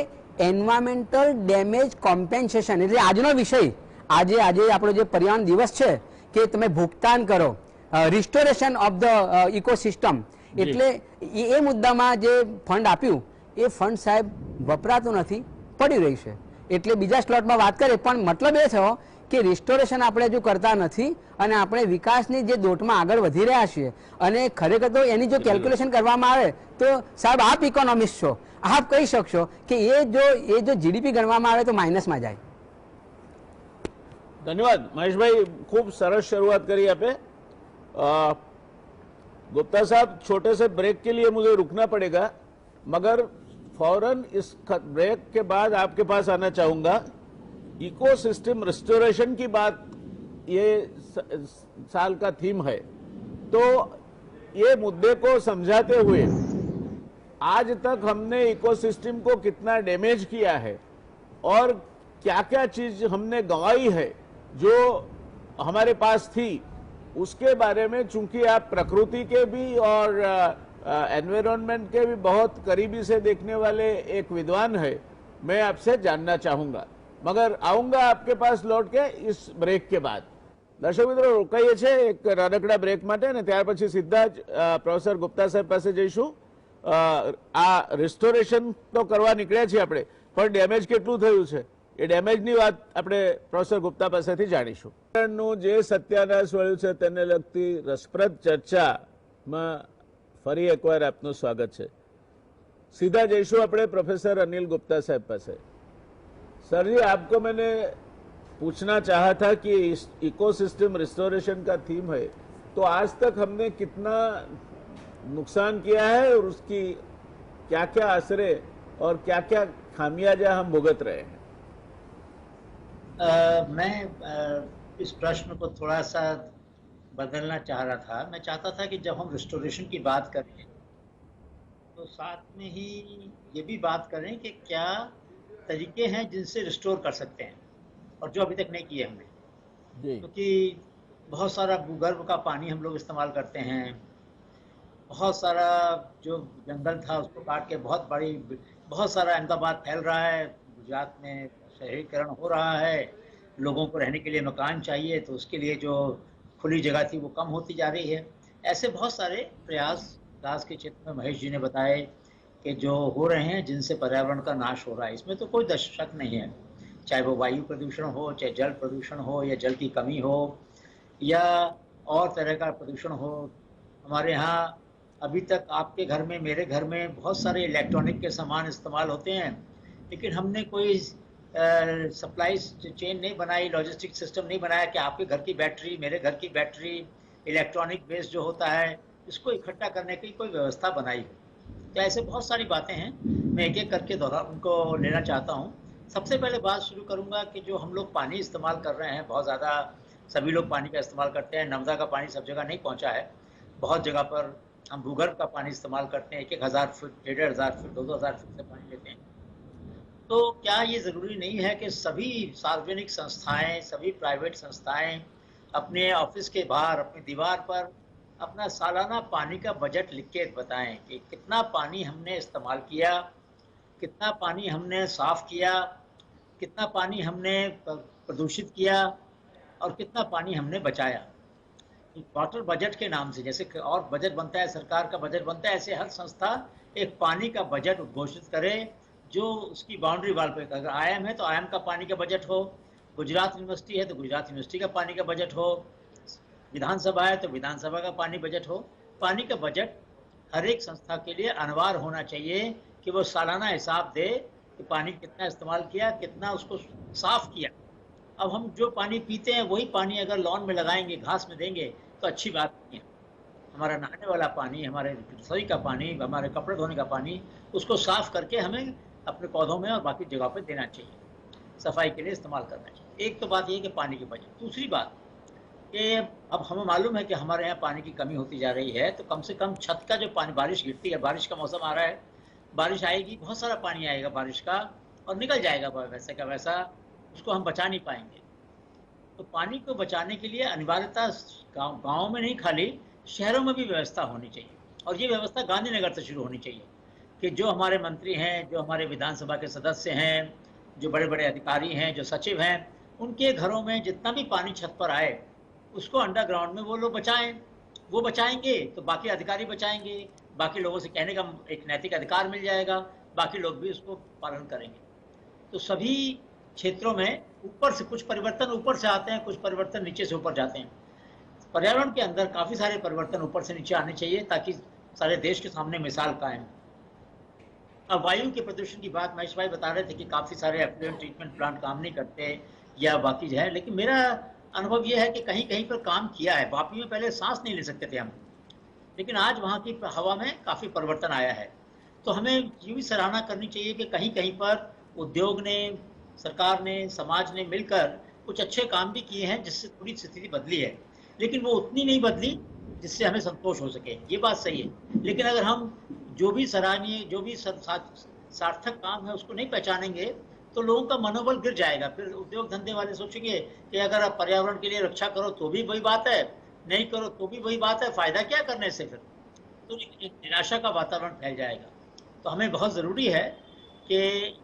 એન્વાયરમેન્ટલ ડેમેજ કોમ્પેન્સેશન, એટલે આજનો વિષય, આજે આપણો જે પર્યાવરણ દિવસ છે કે તમે ભુગતાન કરો, રિસ્ટોરેશન ઓફ ધ ઇકોસિસ્ટમ, એટલે એ મુદ્દામાં જે ફંડ આપ્યું એ ફંડ સાહેબ વપરાતું નથી, પડી રહી છે. એટલે બીજા સ્લોટમાં વાત કરીએ, પણ મતલબ એ થયો કે રિસ્ટોરેશન આપણે હજુ કરતા નથી અને આપણે વિકાસની જે દોટમાં આગળ વધી રહ્યા છીએ. અને ખરેખર તો એની જો કેલ્ક્યુલેશન કરવામાં આવે તો સાહેબ આપ ઇકોનોમિસ્ટ છો, આપ કહી શકશો કે એ જો જીડીપી ગણવામાં આવે તો માઇનસમાં જાય. धन्यवाद महेश भाई, खूब सरस शुरुआत करी आपने. गुप्ता साहब, छोटे से ब्रेक के लिए मुझे रुकना पड़ेगा, मगर फौरन इस ब्रेक के बाद आपके पास आना चाहूंगा. इकोसिस्टम रिस्टोरेशन की बात ये साल का थीम है, तो ये मुद्दे को समझाते हुए आज तक हमने इकोसिस्टम को कितना डैमेज किया है और क्या क्या चीज हमने गंवाई है जो हमारे पास थी, उसके बारे में, चूंकि आप प्रकृति के भी और एनवायरनमेंट के भी बहुत करीबी से देखने वाले एक विद्वान है, मैं आपसे जानना चाहूंगा. मगर आऊंगा आपके पास लौट के इस ब्रेक के बाद. दर्शक मित्रों, रोकाઈએ છે એક નાનકડા બ્રેક માટે અને ત્યાર પછી સીધા જ પ્રોફેસર ગુપ્તા સાહેબ પાસે જઈશું. આ રિસ્ટોરેશન તો કરવા નીકળ્યા છીએ આપણે, પણ ડેમેજ કેટલું થયું છે એ ડેમેજની વાત આપણે પ્રોફેસર ગુપ્તા પાસેથી જાણીશું. નું જે સત્યાનાશ વળ્યું છે તેને લગતી રસપ્રદ ચર્ચામાં ફરી એકવાર આપનું સ્વાગત છે. सीधा जैसू अपने प्रोफेसर अनिल गुप्ता साहब पास. सर जी, आपको मैंने पूछना चाहा था कि इकोसिस्टम रिस्टोरेशन का थीम है, तो आज तक हमने कितना नुकसान किया है और उसकी क्या क्या असरे और क्या क्या खामियाजा हम भुगत रहे हैं. मैं इस प्रश्न को थोड़ा सा बदलना चाह रहा था. मैं चाहता था कि जब हम रिस्टोरेशन की बात करें तो साथ में ही ये भी बात करें कि क्या तरीके हैं जिनसे रिस्टोर कर सकते हैं और जो अभी तक नहीं किए हमने. क्योंकि बहुत सारा भूगर्भ का पानी हम लोग इस्तेमाल करते हैं, बहुत सारा जो जंगल था उसको काट के बहुत सारा अहमदाबाद फैल रहा है, गुजरात में शहरीकरण हो रहा है, लोगों को रहने के लिए मकान चाहिए तो उसके लिए जो खुली जगह थी वो कम होती जा रही है. ऐसे बहुत सारे प्रयास दास के क्षेत्र में महेश जी ने बताए कि जो हो रहे हैं जिनसे पर्यावरण का नाश हो रहा है. इसमें तो कोई शक नहीं है, चाहे वो वायु प्रदूषण हो, चाहे जल प्रदूषण हो, या जल की कमी हो, या और तरह का प्रदूषण हो. हमारे यहाँ अभी तक आपके घर में, मेरे घर में बहुत सारे इलेक्ट्रॉनिक के सामान इस्तेमाल होते हैं, लेकिन हमने कोई सप्लाई चेन नहीं बनाई, लॉजिस्टिक सिस्टम नहीं बनाया कि आपके घर की बैटरी, मेरे घर की बैटरी, इलेक्ट्रॉनिक वेस्ट जो होता है इसको इकट्ठा करने की कोई व्यवस्था बनाई हो. तो ऐसे बहुत सारी बातें हैं, मैं एक एक करके उनको लेना चाहता हूँ. सबसे पहले बात शुरू करूँगा कि जो हम लोग पानी इस्तेमाल कर रहे हैं, बहुत ज़्यादा सभी लोग पानी का इस्तेमाल करते हैं. नर्मदा का पानी सब जगह नहीं पहुँचा है, बहुत जगह पर हम भूगर्भ का पानी इस्तेमाल करते हैं. 1,000 फुट, 1,500 फुट, 2,000 फुट से पानी लेते हैं. तो क्या ये ज़रूरी नहीं है कि सभी सार्वजनिक संस्थाएं, सभी प्राइवेट संस्थाएं अपने ऑफिस के बाहर, अपनी दीवार पर अपना सालाना पानी का बजट लिख के बताएं कि कितना पानी हमने इस्तेमाल किया, कितना पानी हमने साफ़ किया, कितना पानी हमने प्रदूषित किया और कितना पानी हमने बचाया. वाटर बजट के नाम से, जैसे और बजट बनता है, सरकार का बजट बनता है, ऐसे हर संस्था एक पानी का बजट उद्घोषित करे जो उसकी बाउंड्री वाल पे। अगर आईएम है तो आईएम का पानी का बजट हो, गुजरात यूनिवर्सिटी है तो गुजरात यूनिवर्सिटी का पानी का बजट हो, विधानसभा है तो विधानसभा का पानी बजट हो। पानी का बजट हर एक संस्था के लिए अनिवार्य होना चाहिए कि वो सालाना हिसाब दे कि पानी कितना इस्तेमाल किया, कितना उसको साफ किया। अब हम जो पानी पीते हैं वही पानी अगर लॉन में लगाएंगे, घास में देंगे, तो अच्छी बात नहीं है। हमारा नहाने वाला पानी, हमारे रसोई का पानी, हमारे कपड़े धोने का पानी, उसको साफ करके हमें अपने पौधों में और बाकी जगह पे देना चाहिए, सफाई के लिए इस्तेमाल करना चाहिए। एक तो बात ये है कि पानी की बचत। दूसरी बात कि अब हमें मालूम है कि हमारे यहाँ पानी की कमी होती जा रही है, तो कम से कम छत का जो पानी, बारिश गिरती है, बारिश का मौसम आ रहा है, बारिश आएगी, बहुत सारा पानी आएगा बारिश का और निकल जाएगा वैसे का वैसा, उसको हम बचा नहीं पाएंगे। तो पानी को बचाने के लिए अनिवार्यता गाँव में नहीं, खाली शहरों में भी व्यवस्था होनी चाहिए। और ये व्यवस्था गांधीनगर से शुरू होनी चाहिए कि जो हमारे मंत्री हैं, जो हमारे विधानसभा के सदस्य हैं, जो बड़े बड़े अधिकारी हैं, जो सचिव हैं, उनके घरों में जितना भी पानी छत पर आए उसको अंडरग्राउंड में वो लोग बचाएं। वो बचाएंगे तो बाकी अधिकारी बचाएंगे, बाकी लोगों से कहने का एक नैतिक अधिकार मिल जाएगा, बाकी लोग भी उसको पालन करेंगे। तो सभी क्षेत्रों में ऊपर से कुछ परिवर्तन ऊपर से आते हैं, कुछ परिवर्तन नीचे से ऊपर जाते हैं। पर्यावरण के अंदर काफ़ी सारे परिवर्तन ऊपर से नीचे आने चाहिए ताकि सारे देश के सामने मिसाल कायम। अब वायु के प्रदूषण की बात महेश भाई बता रहे थे कि काफ़ी सारे एफ्लुएंट ट्रीटमेंट प्लांट काम नहीं करते या बाकी जो है, लेकिन मेरा अनुभव यह है कि कहीं कहीं पर काम किया है। वापी में पहले सांस नहीं ले सकते थे हम, लेकिन आज वहाँ की हवा में काफ़ी परिवर्तन आया है। तो हमें ये भी सराहना करनी चाहिए कि कहीं कहीं पर उद्योग ने, सरकार ने, समाज ने मिलकर कुछ अच्छे काम भी किए हैं जिससे थोड़ी स्थिति बदली है, लेकिन वो उतनी नहीं बदली जिससे हमें संतोष हो सके, ये बात सही है। लेकिन अगर हम जो भी सराहनीय, जो भी सार्थक काम है उसको नहीं पहचानेंगे तो लोगों का मनोबल गिर जाएगा। फिर उद्योग धंधे वाले सोचेंगे कि अगर आप पर्यावरण के लिए रक्षा करो तो भी वही बात है, नहीं करो तो भी वही बात है, फायदा क्या करने से? फिर तो एक निराशा का वातावरण फैल जाएगा। तो हमें बहुत ज़रूरी है कि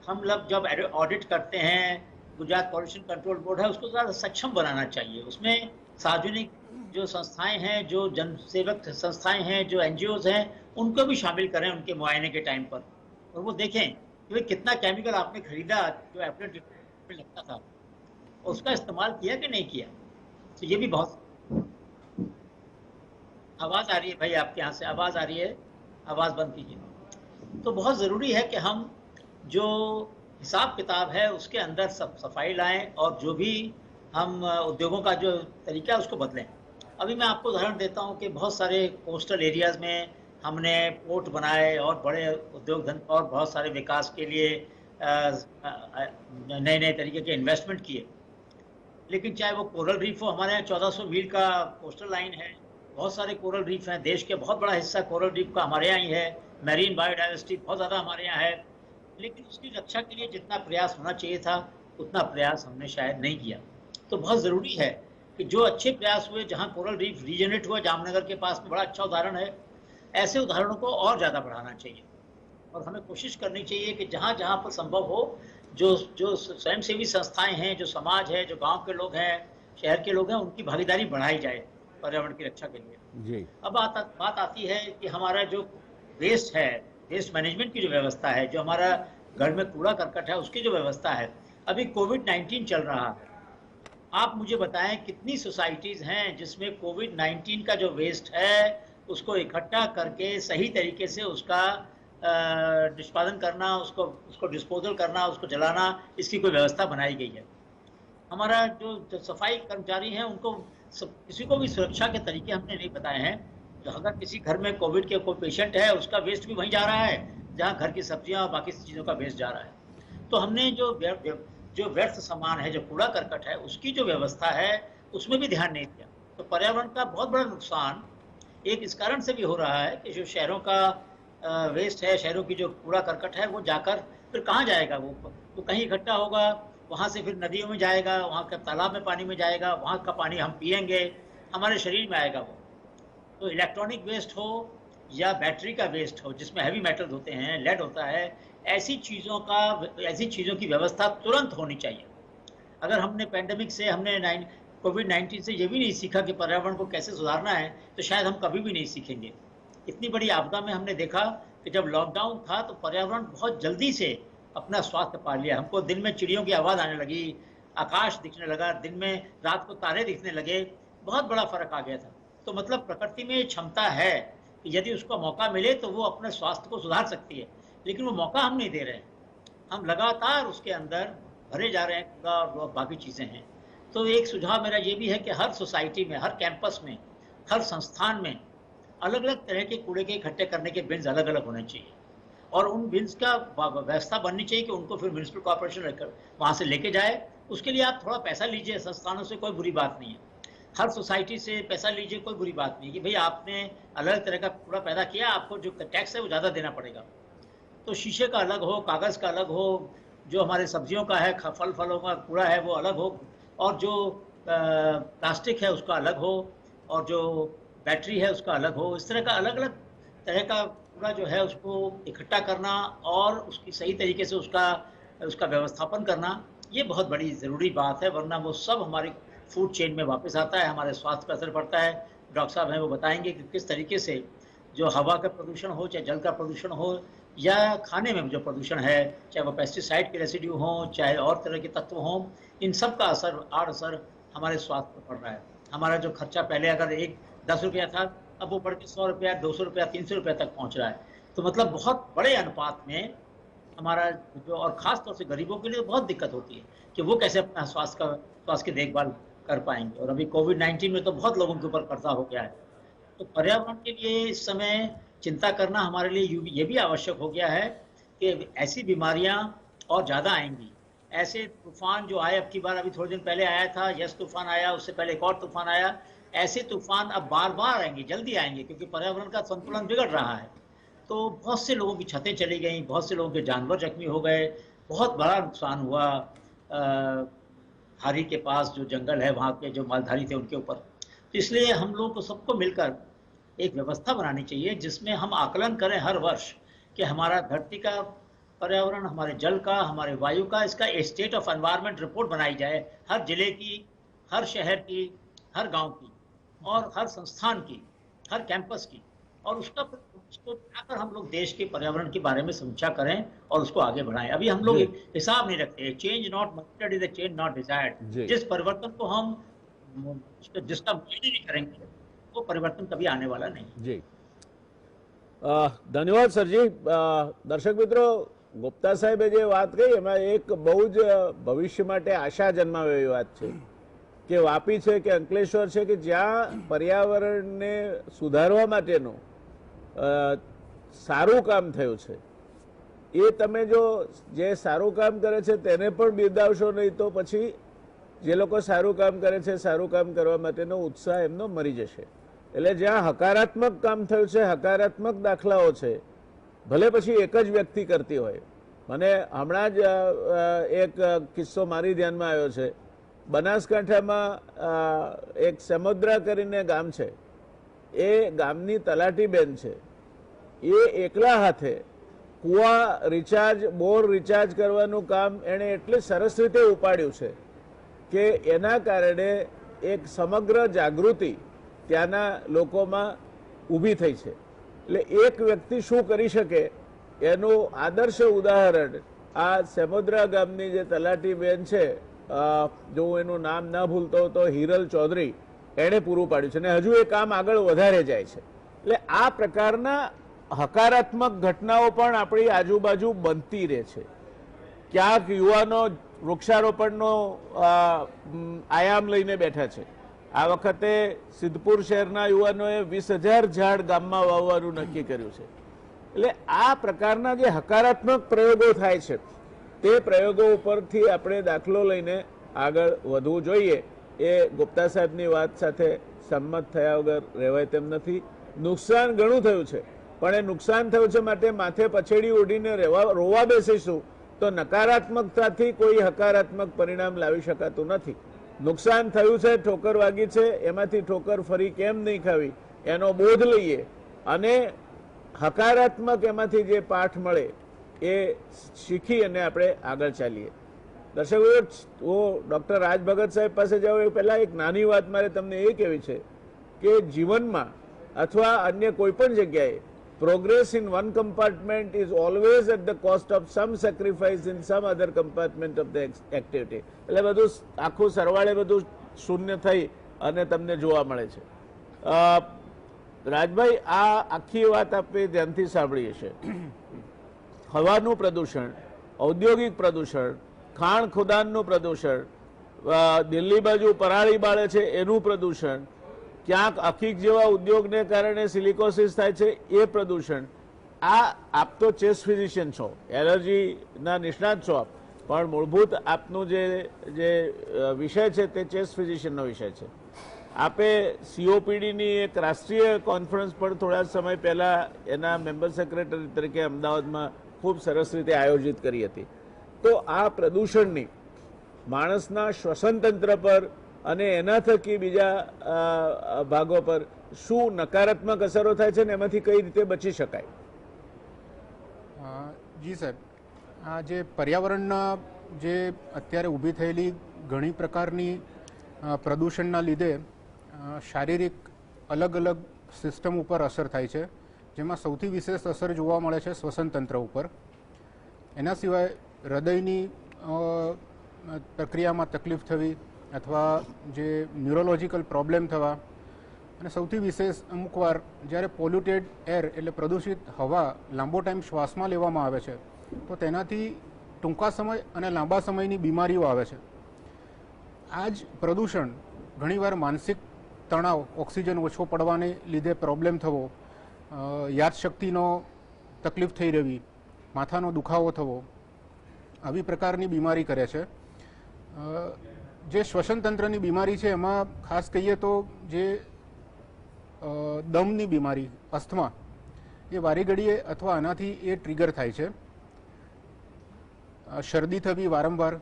हम लोग जब ऑडिट करते हैं, गुजरात पॉल्यूशन कंट्रोल बोर्ड है, उसको ज़्यादा सक्षम बनाना चाहिए। उसमें सार्वजनिक जो संस्थाएं हैं, जो जनसेवक संस्थाएं हैं, जो एनजीओज हैं, उनको भी शामिल करें उनके मुआयने के टाइम पर, और वो देखें कि भाई कितना केमिकल आपने खरीदा जो एफ्लुएंट में लगता था, और उसका इस्तेमाल किया कि नहीं किया। तो ये भी बहुत। आवाज़ आ रही है भाई, आपके यहाँ से आवाज़ आ रही है, आवाज़ बंद कीजिए। तो बहुत ज़रूरी है कि हम जो हिसाब किताब है उसके अंदर सब सफाई लाएं और जो भी हम उद्योगों का जो तरीका है उसको बदलें। अभी मैं आपको उदाहरण देता हूं कि बहुत सारे कोस्टल एरियाज़ में हमने पोर्ट बनाए और बड़े उद्योग धंधे और बहुत सारे विकास के लिए नए नए तरीके के इन्वेस्टमेंट किए। लेकिन चाहे वो कोरल रीफ हो, हमारे यहाँ 1400 मील का कोस्टल लाइन है, बहुत सारे कोरल रीफ हैं, देश के बहुत बड़ा हिस्सा कोरल रीफ का हमारे यहाँ ही है, मैरीन बायोडाइवर्सिटी बहुत ज़्यादा हमारे यहाँ है, लेकिन उसकी रक्षा के लिए जितना प्रयास होना चाहिए था उतना प्रयास हमने शायद नहीं किया। तो बहुत ज़रूरी है कि जो अच्छे प्रयास हुए, जहाँ कोरल रीफ रीजनरेट हुआ, जामनगर के पास में बड़ा अच्छा उदाहरण है, ऐसे उदाहरणों को और ज़्यादा बढ़ाना चाहिए। और हमें कोशिश करनी चाहिए कि जहाँ जहाँ पर संभव हो, जो जो स्वयंसेवी संस्थाएं हैं, जो समाज है, जो गांव के लोग हैं, शहर के लोग हैं, उनकी भागीदारी बढ़ाई जाए पर्यावरण की रक्षा के लिए। जी। अब बात आती है कि हमारा जो वेस्ट है, वेस्ट मैनेजमेंट की जो व्यवस्था है, जो हमारा घर में कूड़ा करकट है उसकी जो व्यवस्था है, अभी कोविड-19 चल रहा है, आप मुझे बताएं कितनी सोसाइटीज़ हैं जिसमें कोविड-19 का जो वेस्ट है उसको इकट्ठा करके सही तरीके से उसका निष्पादन करना, उसको डिस्पोजल करना, उसको जलाना, इसकी कोई व्यवस्था बनाई गई है। हमारा जो सफाई कर्मचारी हैं उनको किसी को भी सुरक्षा के तरीके हमने नहीं बताए हैं। तो अगर किसी घर में कोविड के कोई पेशेंट है, उसका वेस्ट भी वहीं जा रहा है जहाँ घर की सब्जियाँ और बाकी चीज़ों का वेस्ट जा रहा है। तो हमने जो व्यर्थ सामान है, जो कूड़ा करकट है, उसकी जो व्यवस्था है उसमें भी ध्यान नहीं दिया। तो पर्यावरण का बहुत बड़ा नुकसान एक इस कारण से भी हो रहा है कि जो शहरों का वेस्ट है, शहरों की जो कूड़ा करकट है, वो जाकर फिर कहाँ जाएगा? वो कहीं इकट्ठा होगा, वहाँ से फिर नदियों में जाएगा, वहाँ के तालाब में पानी में जाएगा, वहाँ का पानी हम पिएंगे, हमारे शरीर में आएगा वो। तो इलेक्ट्रॉनिक वेस्ट हो या बैटरी का वेस्ट हो जिसमें हैवी मेटल्स होते हैं, लेड होता है, ऐसी चीज़ों की व्यवस्था तुरंत होनी चाहिए। अगर हमने पेंडेमिक से हमने कोविड-19 से ये भी नहीं सीखा कि पर्यावरण को कैसे सुधारना है, तो शायद हम कभी भी नहीं सीखेंगे। इतनी बड़ी आपदा में हमने देखा कि जब लॉकडाउन था तो पर्यावरण बहुत जल्दी से अपना स्वास्थ्य पा लिया। हमको दिन में चिड़ियों की आवाज़ आने लगी, आकाश दिखने लगा, दिन में रात को तारे दिखने लगे, बहुत बड़ा फ़र्क आ गया था। तो मतलब प्रकृति में ये क्षमता है कि यदि उसको मौका मिले तो वो अपने स्वास्थ्य को सुधार सकती है, लेकिन वो मौका हम नहीं दे रहे हैं। हम लगातार उसके अंदर भरे जा रहे हैं कूड़ा और बाकी चीज़ें हैं। तो एक सुझाव मेरा ये भी है कि हर सोसाइटी में, हर कैंपस में, हर संस्थान में अलग-अलग तरह के कूड़े के इकट्ठे करने के बिन्स अलग-अलग होने चाहिए और उन बिन्स का व्यवस्था बननी चाहिए कि उनको फिर म्युनिसिपल कॉर्पोरेशन लेकर वहाँ से लेके जाए। उसके लिए आप थोड़ा पैसा लीजिए संस्थानों से, कोई बुरी बात नहीं है। हर सोसाइटी से पैसा लीजिए, कोई बुरी बात नहीं कि भाई आपने अलग तरह का कूड़ा पैदा किया, आपको जो टैक्स है वो ज़्यादा देना पड़ेगा। तो शीशे का अलग हो, कागज़ का अलग हो, जो हमारे सब्जियों का है, फलों का कूड़ा है वो अलग हो, और जो प्लास्टिक है उसका अलग हो, और जो बैटरी है उसका अलग हो। इस तरह का अलग-अलग तरह का कूड़ा जो है उसको इकट्ठा करना और उसकी सही तरीके से उसका व्यवस्थापन करना, ये बहुत बड़ी ज़रूरी बात है, वरना वो सब हमारी फूड चेन में वापस आता है, हमारे स्वास्थ्य पर असर पड़ता है। डॉक्टर साहब हैं वो बताएंगे कि किस तरीके से जो हवा का प्रदूषण हो, चाहे जल का प्रदूषण हो, या खाने में जो प्रदूषण है, चाहे वो पेस्टिसाइड के रेसिड्यू हों, चाहे और तरह के तत्व हों, इन सब का आड़ असर हमारे स्वास्थ्य पर पड़ रहा है। हमारा जो खर्चा पहले अगर 10 रुपया था, अब वो बढ़ के 100 रुपया, 200 रुपया, 300 रुपया तक पहुंच रहा है। तो मतलब बहुत बड़े अनुपात में हमारा जो, और ख़ास तौर से गरीबों के लिए बहुत दिक्कत होती है कि वो कैसे अपना स्वास्थ्य की देखभाल कर पाएंगे। और अभी कोविड-19 में तो बहुत लोगों के ऊपर कर्जा हो गया है। तो पर्यावरण के लिए इस समय चिंता करना हमारे लिए ये भी आवश्यक हो गया है कि ऐसी बीमारियां और ज़्यादा आएंगी। ऐसे तूफान जो आए, अब की बार अभी थोड़े दिन पहले आया था, यस तूफान आया, उससे पहले एक और तूफान आया। ऐसे तूफान अब बार-बार आएंगे, जल्दी आएंगे, क्योंकि पर्यावरण का संतुलन बिगड़ रहा है। तो बहुत से लोगों की छतें चली गई, बहुत से लोगों के जानवर जख्मी हो गए, बहुत बड़ा नुकसान हुआ। हारी के पास जो जंगल है, वहाँ के जो मालधारी थे उनके ऊपर। तो इसलिए हम लोगों को सबको मिलकर एक व्यवस्था बनानी चाहिए जिसमें हम आकलन करें हर वर्ष कि हमारा धरती का पर्यावरण, हमारे जल का, हमारे वायु का, इसका स्टेट ऑफ एनवायरनमेंट रिपोर्ट बनाई जाए, हर जिले की, हर शहर की, हर गांव की, और हर संस्थान की, हर कैंपस की, और उसको जाकर हम लोग देश के पर्यावरण के बारे में समीक्षा करें और उसको आगे बढ़ाएं। अभी हम लोग हिसाब नहीं रखते। Change not monitored is a change not desired. जिस परिवर्तन को हम जिसका मायने नहीं करेंगे वो परिवर्तन कभी आने वाला नहीं। जी धन्यवाद सर जी। दर्शक मित्रों, गुप्ता साहेबे જે વાત કહી એમાં એક બહુ જ ભવિષ્ય માટે આશા જન્માવે એવી વાત છે કે વાપી છે કે અંકલેશ્વર છે કે જ્યાં પર્યાવરણને સુધારવા માટેનું સારું કામ થયું છે, એ તમે જો જે સારું કામ કરે છે તેને પણ બિરદાવશો નહીં તો પછી જે લોકો સારું કામ કરે છે, સારું કામ કરવા માટેનો ઉત્સાહ એમનો મરી જશે। એટલે જ્યાં હકારાત્મક કામ થયું છે, હકારાત્મક દાખલાઓ છે, ભલે પછી એક જ વ્યક્તિ કરતી હોય। મને હમણાં જ એક કિસ્સો મારી ધ્યાનમાં આવ્યો છે। બનાસકાંઠામાં એક સમુદ્રા કરીને ગામ છે, એ ગામની તલાટીબેન છે, એ એકલા હાથે કૂવા રિચાર્જ, બોર રિચાર્જ કરવાનું કામ એણે એટલી સરસ રીતે ઉપાડ્યું છે કે એના કારણે એક સમગ્ર જાગૃતિ ત્યાંના લોકોમાં ઊભી થઈ છે। એટલે એક વ્યક્તિ શું કરી શકે એનું આદર્શ ઉદાહરણ આ સેમોદ્રા ગામની જે તલાટી બેન છે, જો હું એનું નામ ના ભૂલતો તો હિરલ ચૌધરી, એણે પૂરું પાડ્યું છે અને હજુ એ કામ આગળ વધારે જાય છે। એટલે આ પ્રકારના હકારાત્મક ઘટનાઓ પણ આપણી આજુબાજુ બનતી રહે છે। ક્યાંક યુવાનો વૃક્ષારોપણનો આયામ લઈને બેઠા છે। આ વખતે સિદ્ધપુર શહેરના યુવાનોએ 20,000 ઝાડ ગામમાં વાવવાનું નક્કી કર્યું છે। એટલે આ પ્રકારના જે હકારાત્મક પ્રયોગો થાય છે તે પ્રયોગો ઉપરથી આપણે દાખલો લઈને આગળ વધવું જોઈએ। એ ગુપ્તા સાહેબની વાત સાથે સંમત થયા વગર રહેવાય તેમ નથી। નુકસાન ઘણું થયું છે, પણ એ નુકસાન થયું છે માટે માથે પછેડી ઓઢીને રોવા બેસીશું તો નકારાત્મકતાથી કોઈ હકારાત્મક પરિણામ લાવી શકાતું નથી। નુકસાન થયું છે, ઠોકર વાગી છે, એમાંથી ઠોકર ફરી કેમ નહીં ખાવી એનો બોધ લઈએ અને હકારાત્મક એમાંથી જે પાઠ મળે એ શીખી અને આપણે આગળ ચાલીએ। દર્શકો, હું ડૉક્ટર રાજ ભગત સાહેબ પાસે જાઉં એ પહેલાં એક નાની વાત મારે તમને એ કહેવી છે કે જીવનમાં અથવા અન્ય કોઈ પણ જગ્યાએ progress in one compartment is always at the cost of some sacrifice in some other compartment of the activity. એટલે બધું આખું સરવાળે બધું શૂન્ય થઈ અને તમને જોવા મળે છે. રાજભાઈ, આ આખી વાત આપણે ધ્યાનથી સાંભળી હશે. હવાનું પ્રદૂષણ, ઔદ્યોગિક પ્રદૂષણ, ખાણ ખોદાનનું પ્રદૂષણ, દિલ્હી બાજુ પરાળી બાળે છે એનું પ્રદૂષણ, ક્યાંક અખીક જેવા ઉદ્યોગને કારણે સિલિકોસિસ થાય છે એ પ્રદૂષણ. આપ તો ચેસ્ટ ફિઝિશિયન છો, એલર્જીના નિષ્ણાત છો આપ, પણ મૂળભૂત આપનું જે વિષય છે તે ચેસ્ટ ફિઝિશિયનનો વિષય છે. આપે COPDની એક રાષ્ટ્રીય કોન્ફરન્સ પણ થોડા સમય પહેલા એના મેમ્બર સેક્રેટરી તરીકે અમદાવાદમાં ખૂબ સરસ રીતે આયોજિત કરી હતી. તો આ પ્રદૂષણની માણસના શ્વસન તંત્ર પર અને એના થકી બીજા ભાગો પર શું નકારાત્મક અસરો થાય છે ને એમાંથી કઈ રીતે બચી શકાય? જી સાહેબ, આ જે પર્યાવરણના જે અત્યારે ઊભી થયેલી ઘણી પ્રકારની પ્રદૂષણના લીધે શારીરિક અલગ અલગ સિસ્ટમ ઉપર અસર થાય છે, જેમાં સૌથી વિશેષ અસર જોવા મળે છે શ્વસન તંત્ર ઉપર. એના સિવાય હૃદયની પ્રક્રિયામાં તકલીફ થવી અથવા જે ન્યુરોલોજીકલ પ્રોબ્લેમ થવા, અને સૌથી વિશેષ અમુકવાર જ્યારે પોલ્યુટેડ એર એટલે પ્રદૂષિત હવા લાંબો ટાઈમ શ્વાસમાં લેવામાં આવે છે તો તેનાથી ટૂંકા સમય અને લાંબા સમયની બીમારીઓ આવે છે. આ જ પ્રદૂષણ ઘણીવાર માનસિક તણાવ, ઓક્સિજન ઓછો પડવાને લીધે પ્રોબ્લેમ થવો, યાદશક્તિનો તકલીફ થઈ રહેવી, માથાનો દુખાવો થવો, આવી પ્રકારની બીમારી કરે છે. જે શ્વસન તંત્રની બીમારી છે એમાં ખાસ કહીએ તો જે દમની બીમારી, અસ્થમા, એ વારી ઘડીએ અથવા આનાથી એ ટ્રિગર થાય છે. શરદી થવી વારંવાર,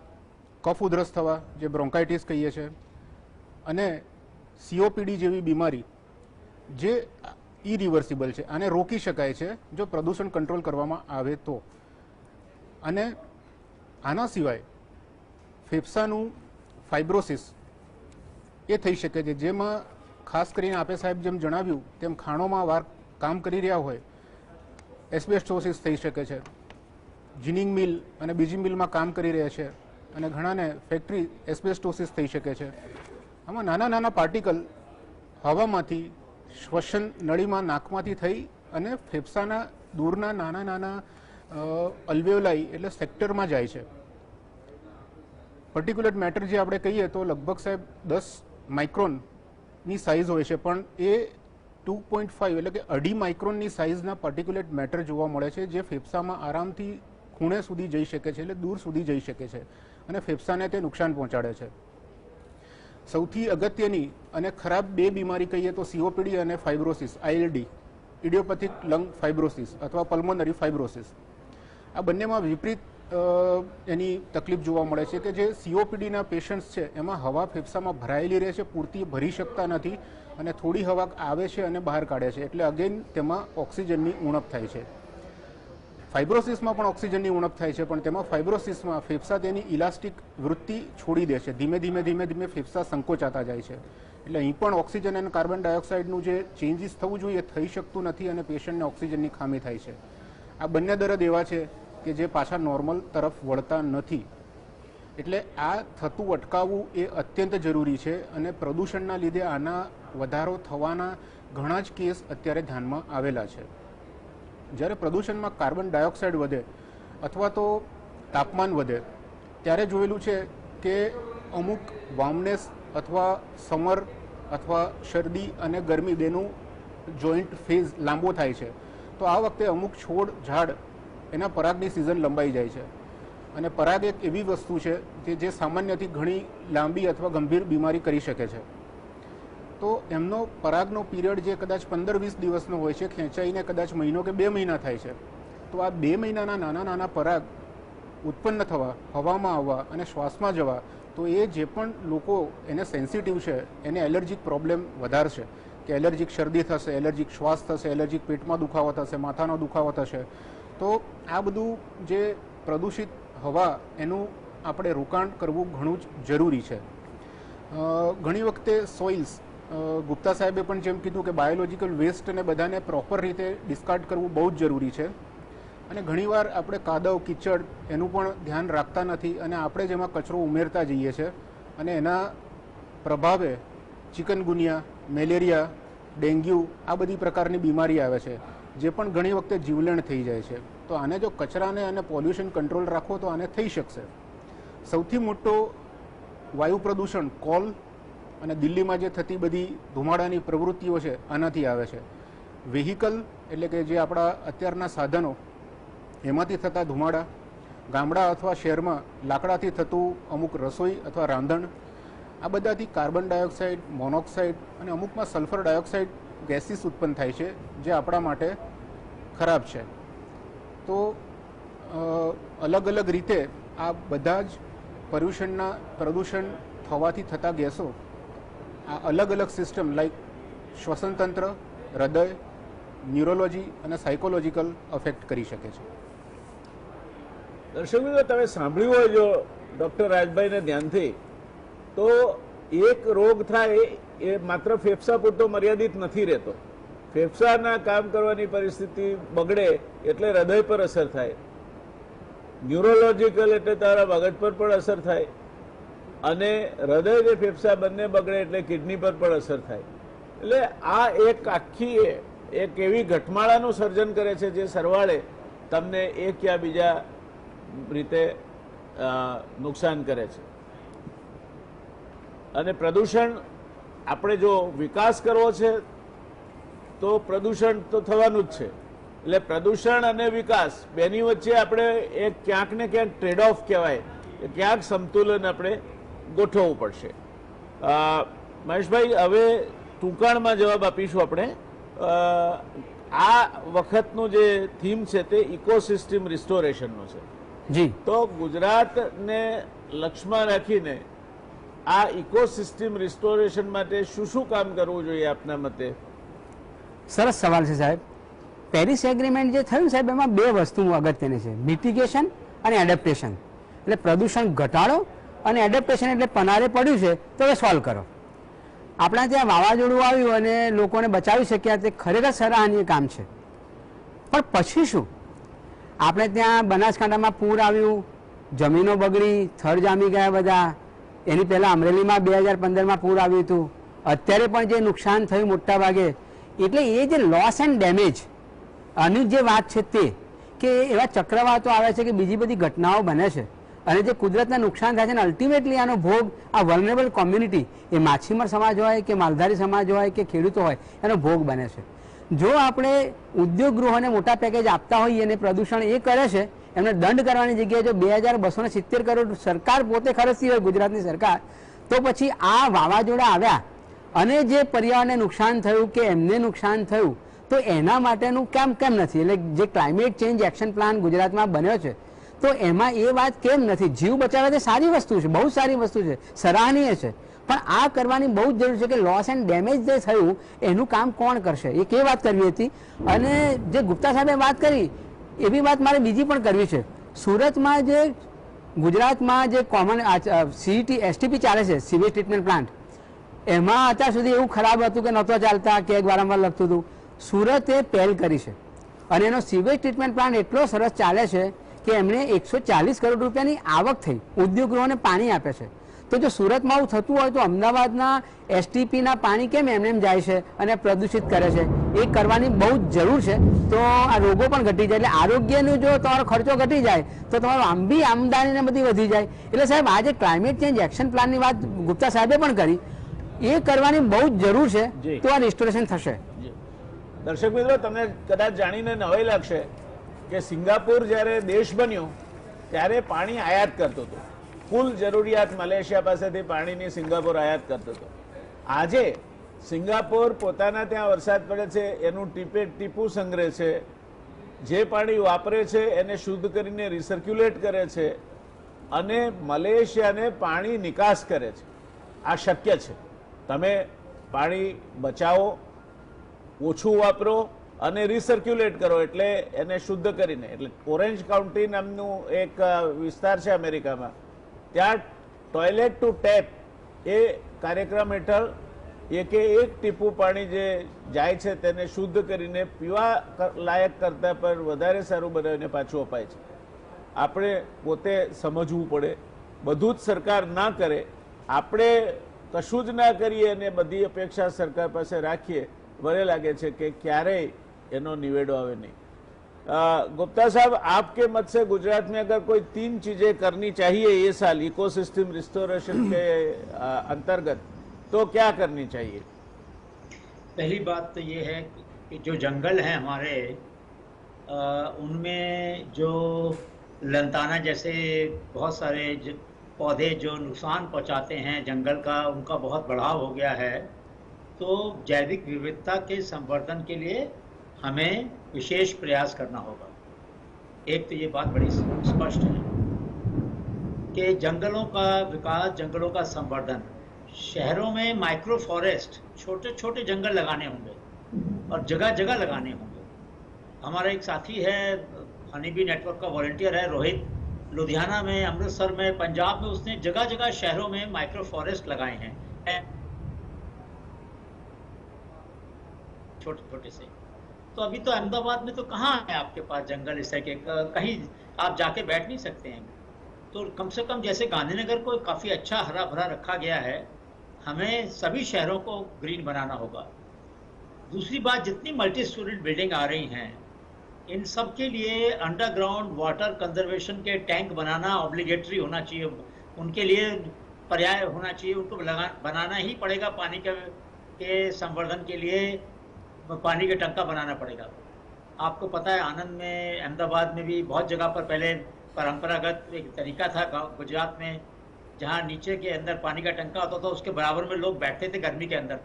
કફ ઉધરસ થવા જે બ્રોન્કાઇટિસ કહીએ છીએ, અને COPD જેવી બીમારી જે ઇરિવર્સિબલ છે, આને રોકી શકાય છે જો પ્રદૂષણ કંટ્રોલ કરવામાં આવે તો. અને આના સિવાય ફેફસાનું ફાઇબ્રોસિસ એ થઈ શકે છે, જેમાં ખાસ કરીને આપે સાહેબ જેમ જણાવ્યું તેમ ખાણોમાં કામ કરી રહ્યા હોય એસ્બેસ્ટોસિસ થઈ શકે છે, જીનિંગ મિલ અને બીજી મિલમાં કામ કરી રહ્યા છે અને ઘણાને ફેક્ટરી એસ્બેસ્ટોસિસ થઈ શકે છે. આમાં નાના નાના પાર્ટિકલ હવામાંથી શ્વસન નળીમાં નાકમાંથી થઈ અને ફેફસાના દૂરના નાના નાના અલ્વેઓલાઈ એટલે સેક્ટરમાં જાય છે. પર્ટિક્યુલેટ મેટર જે આપણે કહીએ તો લગભગ સાહેબ 10 માઇક્રોનની સાઇઝ હોય છે, પણ એ 2.5 એટલે કે 2.5 માઇક્રોનની સાઇઝના પર્ટિક્યુલેટ મેટર જોવા મળે છે, જે ફેફસામાં આરામથી ખૂણે સુધી જઈ શકે છે, એટલે દૂર સુધી જઈ શકે છે અને ફેફસાને તે નુકસાન પહોંચાડે છે. સૌથી અગત્યની અને ખરાબ બે બીમારી કહીએ તો COPD અને ફાઇબ્રોસિસ, ILD, ઇડિયોપેથિક લંગ ફાઇબ્રોસિસ અથવા પલ્મોનરી ફાઇબ્રોસિસ. આ બંનેમાં વિપરીત એની તકલીફ જોવા મળે છે કે જે COPDના પેશન્ટ્સ છે એમાં હવા ફેફસામાં ભરાયેલી રહે છે, પૂરતી ભરી શકતા નથી અને થોડી હવા આવે છે અને બહાર કાઢે છે, એટલે અગેન તેમાં ઓક્સિજનની ઉણપ થાય છે. ફાઇબ્રોસિસમાં પણ ઓક્સિજનની ઉણપ થાય છે, પણ તેમાં ફાઇબ્રોસિસમાં ફેફસા તેની ઇલાસ્ટિક વૃત્તિ છોડી દે છે, ધીમે ધીમે ધીમે ધીમે ફેફસા સંકોચાતા જાય છે. એટલે અહીં પણ ઓક્સિજન અને કાર્બન ડાયોક્સાઇડનું જે ચેન્જીસ થવું જોઈએ થઈ શકતું નથી અને પેશન્ટને ઓક્સિજનની ખામી થાય છે. આ બંને દર્દ એવા છે કે જે પાછા નોર્મલ તરફ વળતા નથી. એટલે આ થતું અટકાવવું એ અત્યંત જરૂરી છે અને પ્રદૂષણના લીધે આના વધારો થવાના ઘણા જ કેસ અત્યારે ધ્યાનમાં આવેલા છે. જ્યારે પ્રદૂષણમાં કાર્બન ડાયોક્સાઇડ વધે અથવા તો તાપમાન વધે ત્યારે જોયેલું છે કે અમુક વાર્મનેસ અથવા સમર અથવા શરદી અને ગરમી બેનું જોઈન્ટ ફેઝ લાંબો થાય છે. તો આ વખતે અમુક છોડ ઝાડ એના પરાગની સિઝન લંબાઈ જાય છે અને પરાગ એક એવી વસ્તુ છે કે જે સામાન્યથી ઘણી લાંબી અથવા ગંભીર બીમારી કરી શકે છે. તો એમનો પરાગનો પીરિયડ જે કદાચ 15-20 દિવસનો હોય છે, ખેંચાઈને કદાચ મહિનો કે 2 મહિના થાય છે. તો આ 2 મહિનાના નાના નાના પરાગ ઉત્પન્ન થવા, હવામાં આવવા અને શ્વાસમાં જવા, તો એ જે પણ લોકો એને સેન્સિટિવ છે એને એલર્જીક પ્રોબ્લેમ વધારશે, કે એલર્જીક શરદી થશે, એલર્જીક શ્વાસ થશે, એલર્જીક પેટમાં દુખાવો થશે, માથાનો દુખાવો થશે. તો આ બધું જે પ્રદૂષિત હવા એનું આપણે રોકાણ કરવું ઘણું જ જરૂરી છે. ઘણી વખતે સોઇલ્સ, ગુપ્તા સાહેબે પણ જેમ કીધું કે બાયોલોજિકલ વેસ્ટને બધાને પ્રોપર રીતે ડિસ્કાર્ડ કરવું બહુ જ જરૂરી છે. અને ઘણીવાર આપણે કાદવ કીચડ એનું પણ ધ્યાન રાખતા નથી અને આપણે જેમાં કચરો ઉમેરતા જઈએ છીએ અને એના પ્રભાવે ચિકનગુનિયા, મેલેરિયા, ડેન્ગ્યુ આ બધી પ્રકારની બીમારી આવે છે, જે પણ ઘણી વખતે જીવલેણ થઈ જાય છે. તો આને જો કચરાને અને પોલ્યુશન કંટ્રોલ રાખવો તો આને થઈ શકશે. સૌથી મોટો વાયુ પ્રદૂષણ કોલ અને દિલ્હીમાં જે થતી બધી ધુમાડાની પ્રવૃત્તિઓ છે આનાથી આવે છે. વેહિકલ એટલે કે જે આપણા અત્યારના સાધનો એમાંથી થતા ધુમાડા, ગામડા અથવા શહેરમાં લાકડાથી થતું અમુક રસોઈ અથવા રાંધણ, આ બધાથી કાર્બન ડાયોક્સાઇડ, મોનોક્સાઇડ અને અમુકમાં સલ્ફર ડાયોક્સાઇડ ગેસીસ ઉત્પન્ન થાય છે, જે આપણા માટે ખરાબ છે. તો અલગ અલગ રીતે આ બધા જ પ્રદૂષણ થવાથી થતા ગેસો આ અલગ અલગ સિસ્ટમ લાઈક શ્વસનતંત્ર, હૃદય, ન્યુરોલોજી અને સાયકોલોજીકલ અફેક્ટ કરી શકે છે. દર્શક મિત્રો, તમે સાંભળ્યું હોય જો ડૉક્ટર રાજભાઈને ધ્યાનથી, તો એક રોગ થાય એ માત્ર ફેફસા પૂરતો મર્યાદિત નથી રહેતો. ફેફસાના કામ કરવાની પરિસ્થિતિ બગડે એટલે હૃદય પર અસર થાય, ન્યુરોલોજીકલ એટલે તારા મગજ પર પણ અસર થાય, અને હૃદય અને ફેફસા બંને બગડે એટલે કિડની પર પણ અસર થાય. એટલે આ એક આખી એક એવી ઘટમાળાનું સર્જન કરે છે જે સરવાળે તમને એક યા બીજા રીતે નુકસાન કરે છે. અને પ્રદૂષણ, આપણે જો વિકાસ કરવો છે તો પ્રદૂષણ તો થવાનું જ છે. એટલે પ્રદૂષણ અને વિકાસ બેની વચ્ચે આપણે એક ક્યાંક ને ક્યાંક ટ્રેડ ઓફ કહેવાય, ક્યાંક સંતુલન આપણે ગોઠવવું પડશે. મહેશભાઈ, હવે ટૂંકાણમાં જવાબ આપીશું આપણે. આ વખતનું જે થીમ છે તે ઇકોસિસ્ટમ રિસ્ટોરેશનનો છે. જી. તો ગુજરાતને લક્ષ્યમાં રાખીને આ ઇકોસિસ્ટમ રિસ્ટોરેશન માટે શું શું કામ કરવું જોઈએ આપના મતે? સરસ સવાલ છે સાહેબ. પેરિસ એગ્રીમેન્ટ જે થયું સાહેબ, એમાં બે વસ્તુ અગત્યની છે, મિટિગેશન અને એડેપ્ટેશન. એટલે પ્રદૂષણ ઘટાડો અને એડેપ્ટેશન એટલે પનારે પડ્યું છે તો એ સોલ્વ કરો. આપણા ત્યાં વાવાઝોડું આવ્યું અને લોકોને બચાવી શક્યા, તે ખરેખર સરાહનીય કામ છે. પણ પછી શું? આપણે ત્યાં બનાસકાંઠામાં પૂર આવ્યું, જમીનો બગડી, થર જામી ગયા બધા. એની પહેલાં અમરેલીમાં 2015માં પૂર આવ્યું હતું. અત્યારે પણ જે નુકસાન થયું મોટા ભાગે, એટલે એ જે લોસ એન્ડ ડેમેજ આની જે વાત છે તે, કે એવા ચક્રવાતો આવે છે કે બીજી બધી ઘટનાઓ બને છે અને જે કુદરતને નુકસાન થાય છે અને અલ્ટિમેટલી આનો ભોગ આ વલ્નરેબલ કોમ્યુનિટી, એ માછીમાર સમાજ હોય કે માલધારી સમાજ હોય કે ખેડૂતો હોય, એનો ભોગ બને છે. જો આપણે ઉદ્યોગ ગૃહોને મોટા પેકેજ આપતા હોઈએ અને પ્રદૂષણ એ કરે છે, એમને દંડ કરવાની જગ્યાએ જો 2270 કરોડ સરકાર પોતે ખર્ચતી હોય, ગુજરાતની સરકાર, તો પછી આ વાવાઝોડા આવ્યા અને જે પર્યાવરણને નુકસાન થયું કે એમને નુકસાન થયું, તો એના માટેનું કેમ નથી? એટલે જે ક્લાઇમેટ ચેન્જ એક્શન પ્લાન ગુજરાતમાં બન્યો છે, તો એમાં એ વાત કેમ નથી? જીવ બચાવવા તે સારી વસ્તુ છે, બહુ સારી વસ્તુ છે, સરાહનીય છે, પણ આ કરવાની બહુ જ જરૂર છે કે લોસ એન્ડ ડેમેજ જે થયું એનું કામ કોણ કરશે, એક એ વાત કરવી હતી. અને જે ગુપ્તા સાહેબે વાત કરી એવી વાત મારે બીજી પણ કરવી છે. સુરતમાં જે ગુજરાતમાં જે કોમન સીઈટી એસટીપી ચાલે છે, સીવેજ ટ્રીટમેન્ટ પ્લાન્ટ, એમાં અત્યાર સુધી એવું ખરાબ હતું કે નહોતો ચાલતા, કેક વારંવાર લખતું હતું. સુરતે પહેલ કરી છે અને એનો સીવેજ ટ્રીટમેન્ટ પ્લાન્ટ એટલો સરસ ચાલે છે કે એમણે 140 કરોડ રૂપિયાની આવક થઈ, ઉદ્યોગોને પાણી આપે છે. તો જો સુરતમાં આવું થતું હોય તો અમદાવાદના એસટીપીના પાણી કેમ એમને જાય છે અને પ્રદૂષિત કરે છે? એ કરવાની બહુ જ જરૂર છે. તો આ રોગો પણ ઘટી જાય. એટલે આરોગ્યનો જો તમારો ખર્ચો ઘટી જાય તો તમારો આમદાનીને બધી વધી જાય. એટલે સાહેબ, આજે ક્લાઇમેટ ચેન્જ એક્શન પ્લાનની વાત ગુપ્તા સાહેબે પણ કરી, એ કરવાની બહુ જ જરૂર છે, તો આ રિસ્ટોરેશન થશે. દર્શક મિત્રો, તમને કદાચ જાણીને નવાઈ લાગશે કે સિંગાપુર જ્યારે દેશ બન્યો ત્યારે પાણી આયાત કરતું હતું. કુલ જરૂરિયાત મલેશિયા પાસેથી પાણીની સિંગાપુર આયાત કરતું હતું. આજે સિંગાપુર પોતાના ત્યાં વરસાદ પડે છે એનું ટીપું સંગ્રહ છે, જે પાણી વાપરે છે એને શુદ્ધ કરીને રિસર્ક્યુલેટ કરે છે અને મલેશિયાને પાણી નિકાસ કરે છે. આ શક્ય છે. તમે પાણી બચાવો, ઓછું વાપરો અને રિસર્ક્યુલેટ કરો, એટલે એને શુદ્ધ કરીને. એટલે ઓરેન્જ કાઉન્ટી નામનું એક વિસ્તાર છે અમેરિકામાં, ત્યાં ટોયલેટ ટુ ટેપ એ કાર્યક્રમ હેઠળ એકે એક ટીપું પાણી જે જાય છે તેને શુદ્ધ કરીને પીવા લાયક કરતા પર વધારે સારું બનાવીને પાછું અપાય છે. આપણે પોતે સમજવું પડે. બધું જ સરકાર ના કરે, આપણે કશું જ ના કરીએ અને બધી અપેક્ષા સરકાર પાસે રાખીએ, મને લાગે છે કે ક્યારેય એનો નિવેડો આવે નહીં. गुप्ता साहब, आपके मत से गुजरात में अगर कोई 3 चीजें करनी चाहिए ये साल इकोसिस्टम रिस्टोरेशन के अंतर्गत, तो क्या करनी चाहिए? पहली बात तो ये है कि जो जंगल हैं हमारे, उनमें जो लंताना जैसे बहुत सारे पौधे जो नुकसान पहुंचाते हैं जंगल का, उनका बहुत बढ़ाव हो गया है. तो जैविक विविधता के संवर्धन के लिए हमें विशेष प्रयास करना होगा. एक तो ये बात बड़ी स्पष्ट है कि जंगलों का विकास, जंगलों का संवर्धन, शहरों में माइक्रो फॉरेस्ट, छोटे छोटे जंगल लगाने होंगे और जगह जगह लगाने होंगे. हमारा एक साथी है, हनीबी नेटवर्क का वॉलंटियर है, रोहित, लुधियाना में, अमृतसर में, पंजाब में, उसने जगह जगह शहरों में माइक्रो फॉरेस्ट लगाए हैं छोटे छोटे से. तो अभी तो अहमदाबाद में तो कहाँ है आपके पास जंगल इस तरह के, कहीं आप जाके बैठ नहीं सकते हैं. तो कम से कम जैसे गांधीनगर को काफ़ी अच्छा हरा भरा रखा गया है, हमें सभी शहरों को ग्रीन बनाना होगा. दूसरी बात, जितनी मल्टी स्टोरेज बिल्डिंग आ रही हैं, इन सब के लिए अंडरग्राउंड वाटर कंजर्वेशन के टैंक बनाना ऑब्लिगेटरी होना चाहिए. उनके लिए पर्याय होना चाहिए, उनको बनाना ही पड़ेगा. पानी के संवर्धन के लिए पानी का टंका बनाना पड़ेगा. आपको पता है, आनंद में, अहमदाबाद में भी बहुत जगह पर पहले परंपरागत एक तरीका था गुजरात में, जहाँ नीचे के अंदर पानी का टंका होता था, उसके बराबर में लोग बैठते थे गर्मी के अंदर,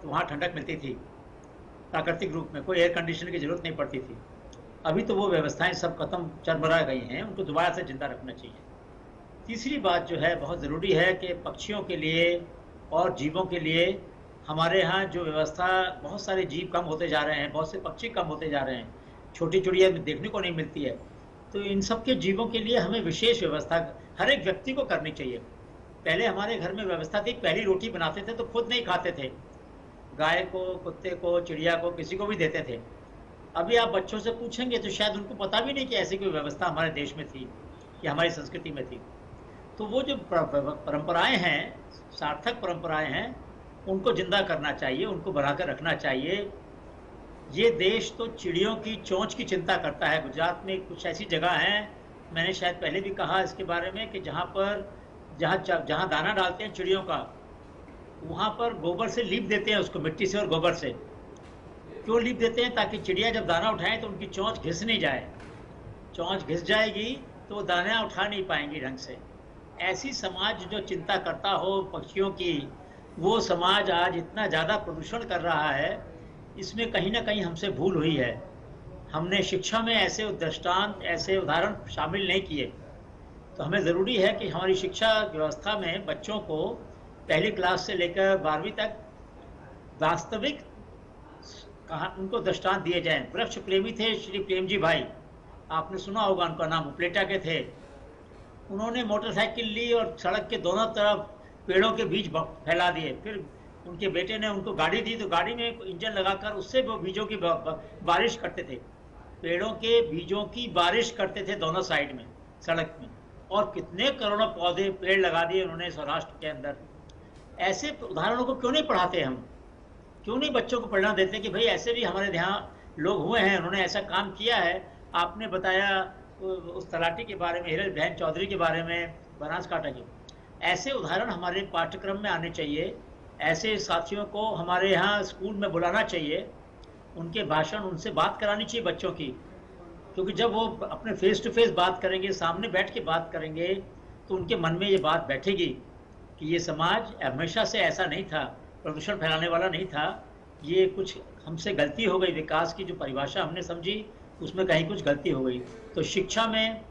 तो वहाँ ठंडक मिलती थी प्राकृतिक रूप में, कोई एयर कंडीशनर की जरूरत नहीं पड़ती थी. अभी तो वो व्यवस्थाएं सब खत्म, चरमरा गई हैं, उनको दोबारा से जिंदा रखना चाहिए. तीसरी बात जो है बहुत ज़रूरी है कि पक्षियों के लिए और जीवों के लिए हमारे यहाँ जो व्यवस्था, बहुत सारे जीव कम होते जा रहे हैं, बहुत से पक्षी कम होते जा रहे हैं, छोटी चिड़िया देखने को नहीं मिलती है. तो इन सब के जीवों के लिए हमें विशेष व्यवस्था हर एक व्यक्ति को करनी चाहिए. पहले हमारे घर में व्यवस्था थी, पहली रोटी बनाते थे तो खुद नहीं खाते थे, गाय को, कुत्ते को, चिड़िया को, किसी को भी देते थे. अभी आप बच्चों से पूछेंगे तो शायद उनको पता भी नहीं कि ऐसी कोई व्यवस्था हमारे देश में थी या हमारी संस्कृति में थी. तो वो जो परंपराएं हैं, सार्थक परंपराएं हैं, उनको जिंदा करना चाहिए, उनको बनाकर रखना चाहिए. ये देश तो चिड़ियों की चोंच की चिंता करता है. गुजरात में कुछ ऐसी जगह हैं, मैंने शायद पहले भी कहा इसके बारे में, कि जहाँ दाना डालते हैं चिड़ियों का, वहाँ पर गोबर से लीप देते हैं उसको, मिट्टी से और गोबर से. क्यों लीप देते हैं? ताकि चिड़िया जब दाना उठाए तो उनकी चोंच घिस नहीं जाए. चोंच घिस जाएगी तो वो दाना उठा नहीं पाएंगी ढंग से. ऐसी समाज जो चिंता करता हो पक्षियों की, वो समाज आज इतना ज़्यादा प्रदूषण कर रहा है, इसमें कहीं ना कहीं हमसे भूल हुई है. हमने शिक्षा में ऐसे दृष्टांत, ऐसे उदाहरण शामिल नहीं किए. तो हमें ज़रूरी है कि हमारी शिक्षा व्यवस्था में बच्चों को पहली क्लास से लेकर 12वीं तक वास्तविक उनको दृष्टांत दिए जाएं. वृक्ष प्रेमी थे श्री प्रेमजी भाई, आपने सुना होगा, उनका नाम उपलेटा के थे. उन्होंने मोटरसाइकिल ली और सड़क के दोनों तरफ पेड़ों के बीज फैला दिए. फिर उनके बेटे ने उनको गाड़ी दी, तो गाड़ी में इंजन लगाकर उससे वो बीजों की बारिश करते थे. पेड़ों के बीजों की बारिश करते थे दोनों साइड में सड़क में. और कितने करोड़ों पौधे, पेड़ लगा दिए उन्होंने सौराष्ट्र के अंदर. ऐसे उदाहरणों को क्यों नहीं पढ़ाते हम? क्यों नहीं बच्चों को पढ़ना देते कि भाई ऐसे भी हमारे यहाँ लोग हुए हैं, उन्होंने ऐसा काम किया है. आपने बताया उस तलाटी के बारे में, हिरल बहन चौधरी के बारे में, बनासकांठा के. ऐसे उदाहरण हमारे पाठ्यक्रम में आने चाहिए. ऐसे साथियों को हमारे यहाँ स्कूल में बुलाना चाहिए, उनके भाषण, उनसे बात करानी चाहिए बच्चों की. क्योंकि जब वो अपने फेस टू फेस बात करेंगे, सामने बैठ के बात करेंगे, तो उनके मन में ये बात बैठेगी कि ये समाज हमेशा से ऐसा नहीं था, प्रदूषण फैलाने वाला नहीं था. ये कुछ हमसे गलती हो गई, विकास की जो परिभाषा हमने समझी उसमें कहीं कुछ गलती हो गई. तो शिक्षा में,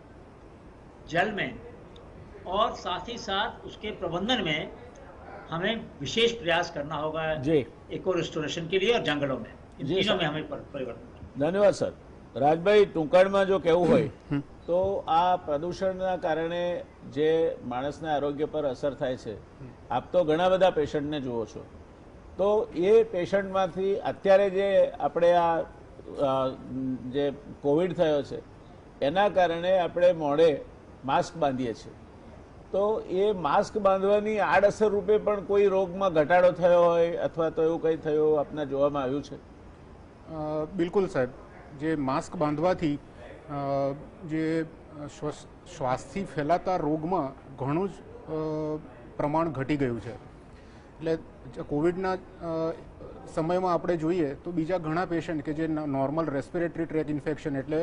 जल में और साथ ही साथ उसके प्रबंधन में हमें विशेष प्रयास करना होगा इको रिस्टोरेशन के लिए और जंगलों में. इन तीनों में हमें परिवर्तन. धन्यवाद सर. રાજભાઈ ટૂંકાણમાં જો કહેવું હોય તો આ પ્રદૂષણના કારણે જે માણસના આરોગ્ય પર અસર થાય છે, આપ તો ઘણા બધા પેશન્ટને જુઓ છો, તો એ પેશન્ટમાંથી અત્યારે જે આપણે આ જે કોવિડ થયો છે એના કારણે આપણે મોઢે માસ્ક બાંધીએ છીએ, તો એ માસ્ક બાંધવાની આડઅસર રૂપે પણ કોઈ રોગમાં ઘટાડો થયો હોય અથવા તો એવું કંઈ થયું આપને જોવામાં આવ્યું છે? બિલકુલ સાહેબ, જે માસ્ક બાંધવાથી જે શ્વાસથી ફેલાતા રોગમાં ઘણું જ પ્રમાણ ઘટી ગયું છે. એટલે કોવિડના સમયમાં આપણે જોઈએ તો બીજા ઘણા પેશન્ટ કે જે નોર્મલ રેસ્પિરેટરી ટ્રેક ઇન્ફેક્શન એટલે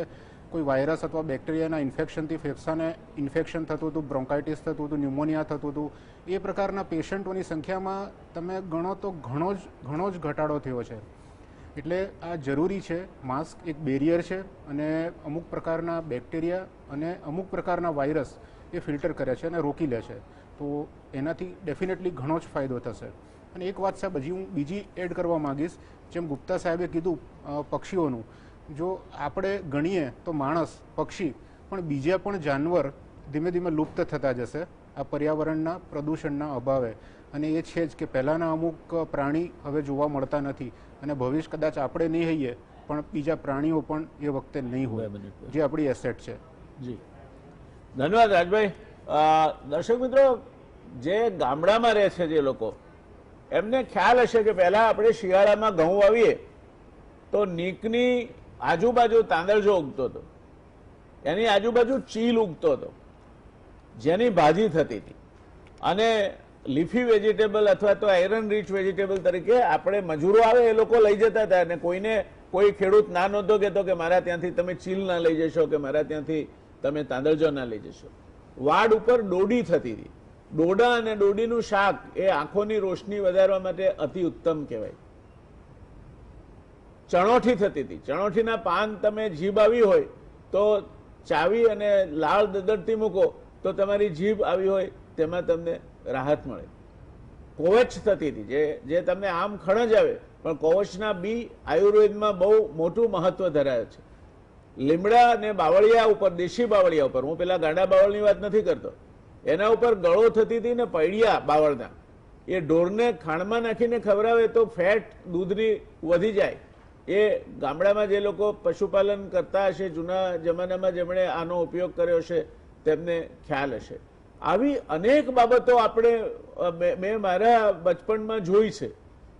કોઈ વાયરસ અથવા બેક્ટેરિયાના ઇન્ફેક્શનથી ફેફસાને ઇન્ફેક્શન થતું હતું, બ્રોન્કાઇટિસ થતું હતું, ન્યુમોનિયા થતું હતું, એ પ્રકારના પેશન્ટોની સંખ્યામાં તમે ગણો તો ઘણો જ ઘટાડો થયો છે. એટલે આ જરૂરી છે. માસ્ક એક બેરિયર છે અને અમુક પ્રકારના બેક્ટેરિયા અને અમુક પ્રકારના વાયરસ એ ફિલ્ટર કરે છે અને રોકી લે છે, તો એનાથી ડેફિનેટલી ઘણો જ ફાયદો થશે. અને એક વાત સાહેબ હજી હું બીજી એડ કરવા માગીશ, જેમ ગુપ્તા સાહેબે કીધું પક્ષીઓનું, જો આપણે ગણીએ તો માણસ, પક્ષી, પણ બીજા પણ જાનવર ધીમે ધીમે લુપ્ત થતા જશે આ પર્યાવરણના પ્રદૂષણના અભાવે. અને એ છે જ કે પહેલાંના અમુક પ્રાણી હવે જોવા મળતા નથી અને ભવિષ્ય કદાચ આપણે નહીં હોઈએ પણ બીજા પ્રાણીઓ પણ એ વખતે નહીં હોય, જે આપણી એસેટ છે. જી, ધન્યવાદ રાજભાઈ. દર્શક મિત્રો, જે ગામડામાં રહે છે જે લોકો, એમને ખ્યાલ હશે કે પહેલા આપણે શિયાળામાં ઘઉં વાવીએ તો નીકની આજુબાજુ તાંદળજો ઉગતો હતો, એની આજુબાજુ ચીલ ઉગતો હતો, જેની ભાજી થતી હતી. અને લીફી વેજીટેબલ અથવા તો આયરન રીચ વેજીટેબલ તરીકે આપણે મજૂરો આવે એ લોકો લઈ જતા હતા, અને કોઈને કોઈ ખેડૂત ના નહોતો કહેતો કે મારા ત્યાંથી તમે ચીલ ના લઈ જશો કે મારા ત્યાંથી તમે તાંદળજો ના લઈ જશો. વાડ ઉપર ડોડી થતી હતી. ડોડા અને ડોડીનું શાક એ આંખોની રોશની વધારવા માટે અતિ ઉત્તમ કહેવાય. ચણોઠી થતી હતી. ચણોઠીના પાન તમે જીભ આવી હોય તો ચાવી અને લાળ દદડતી મૂકો તો તમારી જીભ આવી હોય તેમાં તમને રાહત મળે. કોવચ થતી હતી, જે તમને આમ ખણજ આવે, પણ કોવચના બી આયુર્વેદમાં બહુ મોટું મહત્વ ધરાવે છે. લીમડા અને બાવળિયા ઉપર, દેશી બાવળિયા ઉપર, હું પેલા ગાંડા બાવળની વાત નથી કરતો, એના ઉપર ગળો થતી હતી ને પૈડિયા બાવળના, એ ઢોરને ખાણમાં નાખીને ખવડાવે તો ફેટ દૂધની વધી જાય. એ ગામડામાં જે લોકો પશુપાલન કરતા હશે જૂના જમાનામાં, જેમણે આનો ઉપયોગ કર્યો છે તેમને ખ્યાલ હશે. આવી અનેક બાબતો આપણે મેં મારા બચપણમાં જોઈ છે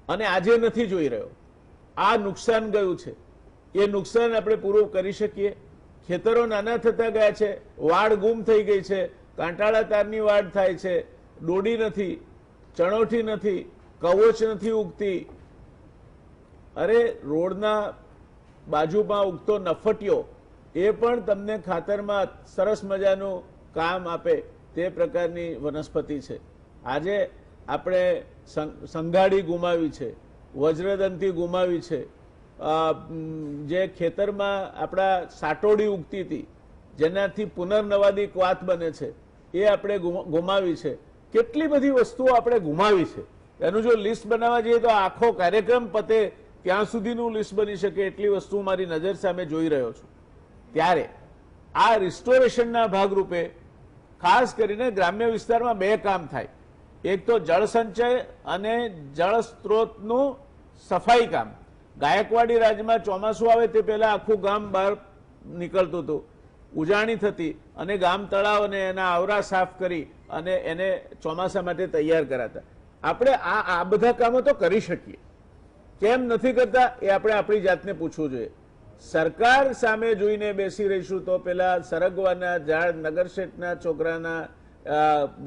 અને આજે નથી જોઈ રહ્યો. આ નુકસાન ગયું છે, એ નુકસાન આપણે પૂરું કરી શકીએ. ખેતરો નાના થતા ગયા છે, વાડ ગુમ થઈ ગઈ છે, કાંટાળા તારની વાડ થાય છે, ડોડી નથી, ચણોઠી નથી, કવચ નથી ઉગતી. અરે રોડના બાજુમાં ઉગતો નફટિયો એ પણ તમને ખાતરમાં સરસ મજાનું કામ આપે તે પ્રકારની વનસ્પતિ છે. આજે આપણે સંઘાડી ગુમાવી છે, વજ્રદંતી ગુમાવી છે, જે ખેતરમાં આપણા સાટોડી ઉગતી હતી જેનાથી પુનર્નવાદી ક્વાથ બને છે એ આપણે ગુમાવી છે. કેટલી બધી વસ્તુઓ આપણે ગુમાવી છે. એનું જો લિસ્ટ બનાવવા જઈએ તો આખો કાર્યક્રમ પતે ત્યાં સુધીનું લિસ્ટ બની શકે એટલી વસ્તુ મારી નજર સામે જોઈ રહ્યો છું. ત્યારે આ રિસ્ટોરેશનના ભાગરૂપે ખાસ કરીને ગ્રામ્ય વિસ્તારમાં બે કામ થાય. એક તો જળ સંચય અને જળ સ્ત્રોતનું સફાઈ કામ. ગાયકવાડી રાજમાં ચોમાસું આવે તે પહેલા આખું ગામ બહાર નીકળતું હતું, ઉજાણી થતી અને ગામ તળાવ અને એના આવરા સાફ કરી અને એને ચોમાસા માટે તૈયાર કરાતા. આપણે આ બધા કામો તો કરી શકીએ, કેમ નથી કરતા એ આપણે આપણી જાતને પૂછવું જોઈએ. સરકાર સામે જોઈને બેસી રહીશું તો પેલા સરગવાના ઝાડ નગરશેઠના છોકરાના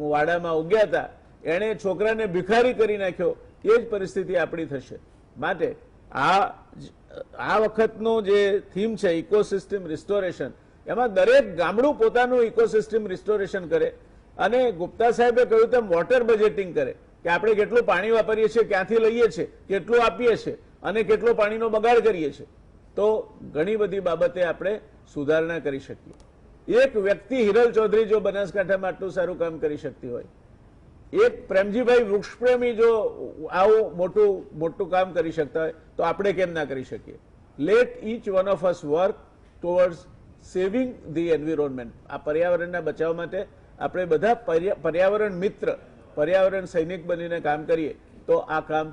વાડામાં ઉગ્યા હતા, એણે છોકરાને ભિખારી કરી નાખ્યો, એ જ પરિસ્થિતિ આપણી થશે. માટે આ વખતનું જે થીમ છે ઇકોસિસ્ટમ રિસ્ટોરેશન, એમાં દરેક ગામડું પોતાનું ઇકોસિસ્ટમ રિસ્ટોરેશન કરે અને ગુપ્તા સાહેબે કહ્યું તેમ વોટર બજેટિંગ કરે કે આપણે કેટલું પાણી વાપરીએ છીએ, ક્યાંથી લઈએ છીએ, કેટલું આપીએ છીએ અને કેટલો પાણીનો બગાડ કરીએ છીએ. તો ઘણી બધી બાબતે આપણે સુધારણા કરી શકીએ. એક વ્યક્તિ હિરલ ચૌધરી જો બનાસકાંઠામાં આટલું સારું કામ કરી શકતી હોય, એક પ્રેમજીભાઈ વૃક્ષપ્રેમી જો આવું મોટું કામ કરી શકતા હોય તો આપણે કેમ ના કરી શકીએ? Let each one of us work towards saving the environment, આ પર્યાવરણના બચાવ માટે આપણે બધા પર્યાવરણ મિત્ર, પર્યાવરણ સૈનિક બનીને કામ કરીએ તો આ કામ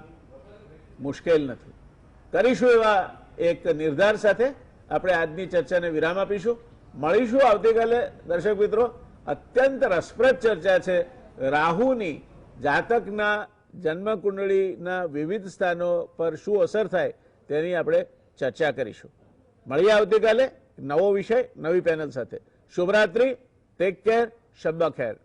મુશ્કેલ નથી. કરીશું એવા એક નિર્ધાર સાથે આપણે આજની ચર્ચાને વિરામ આપીશું. મળીશું આવતીકાલે. દર્શક મિત્રો, અત્યંત રસપ્રદ ચર્ચા છે. રાહુની જાતકના જન્મકુંડળીના વિવિધ સ્થાનો પર શું અસર થાય તેની આપણે ચર્ચા કરીશું. મળીએ આવતીકાલે નવો વિષય, નવી પેનલ સાથે. શુભરાત્રી, ટેક કેર, શબ્બ ખેર.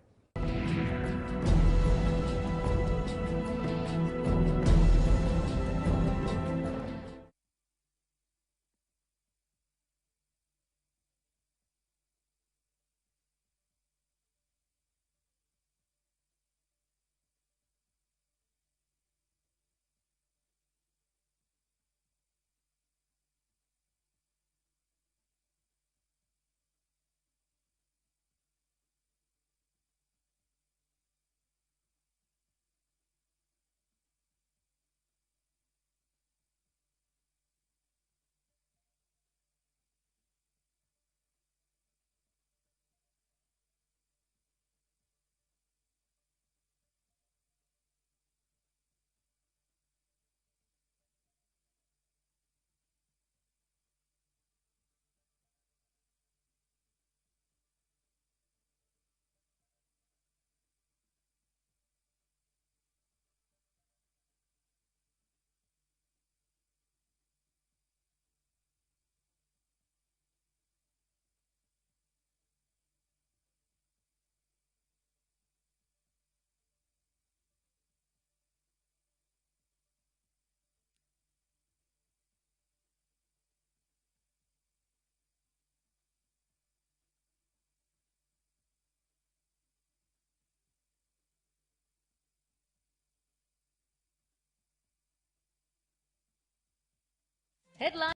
Headline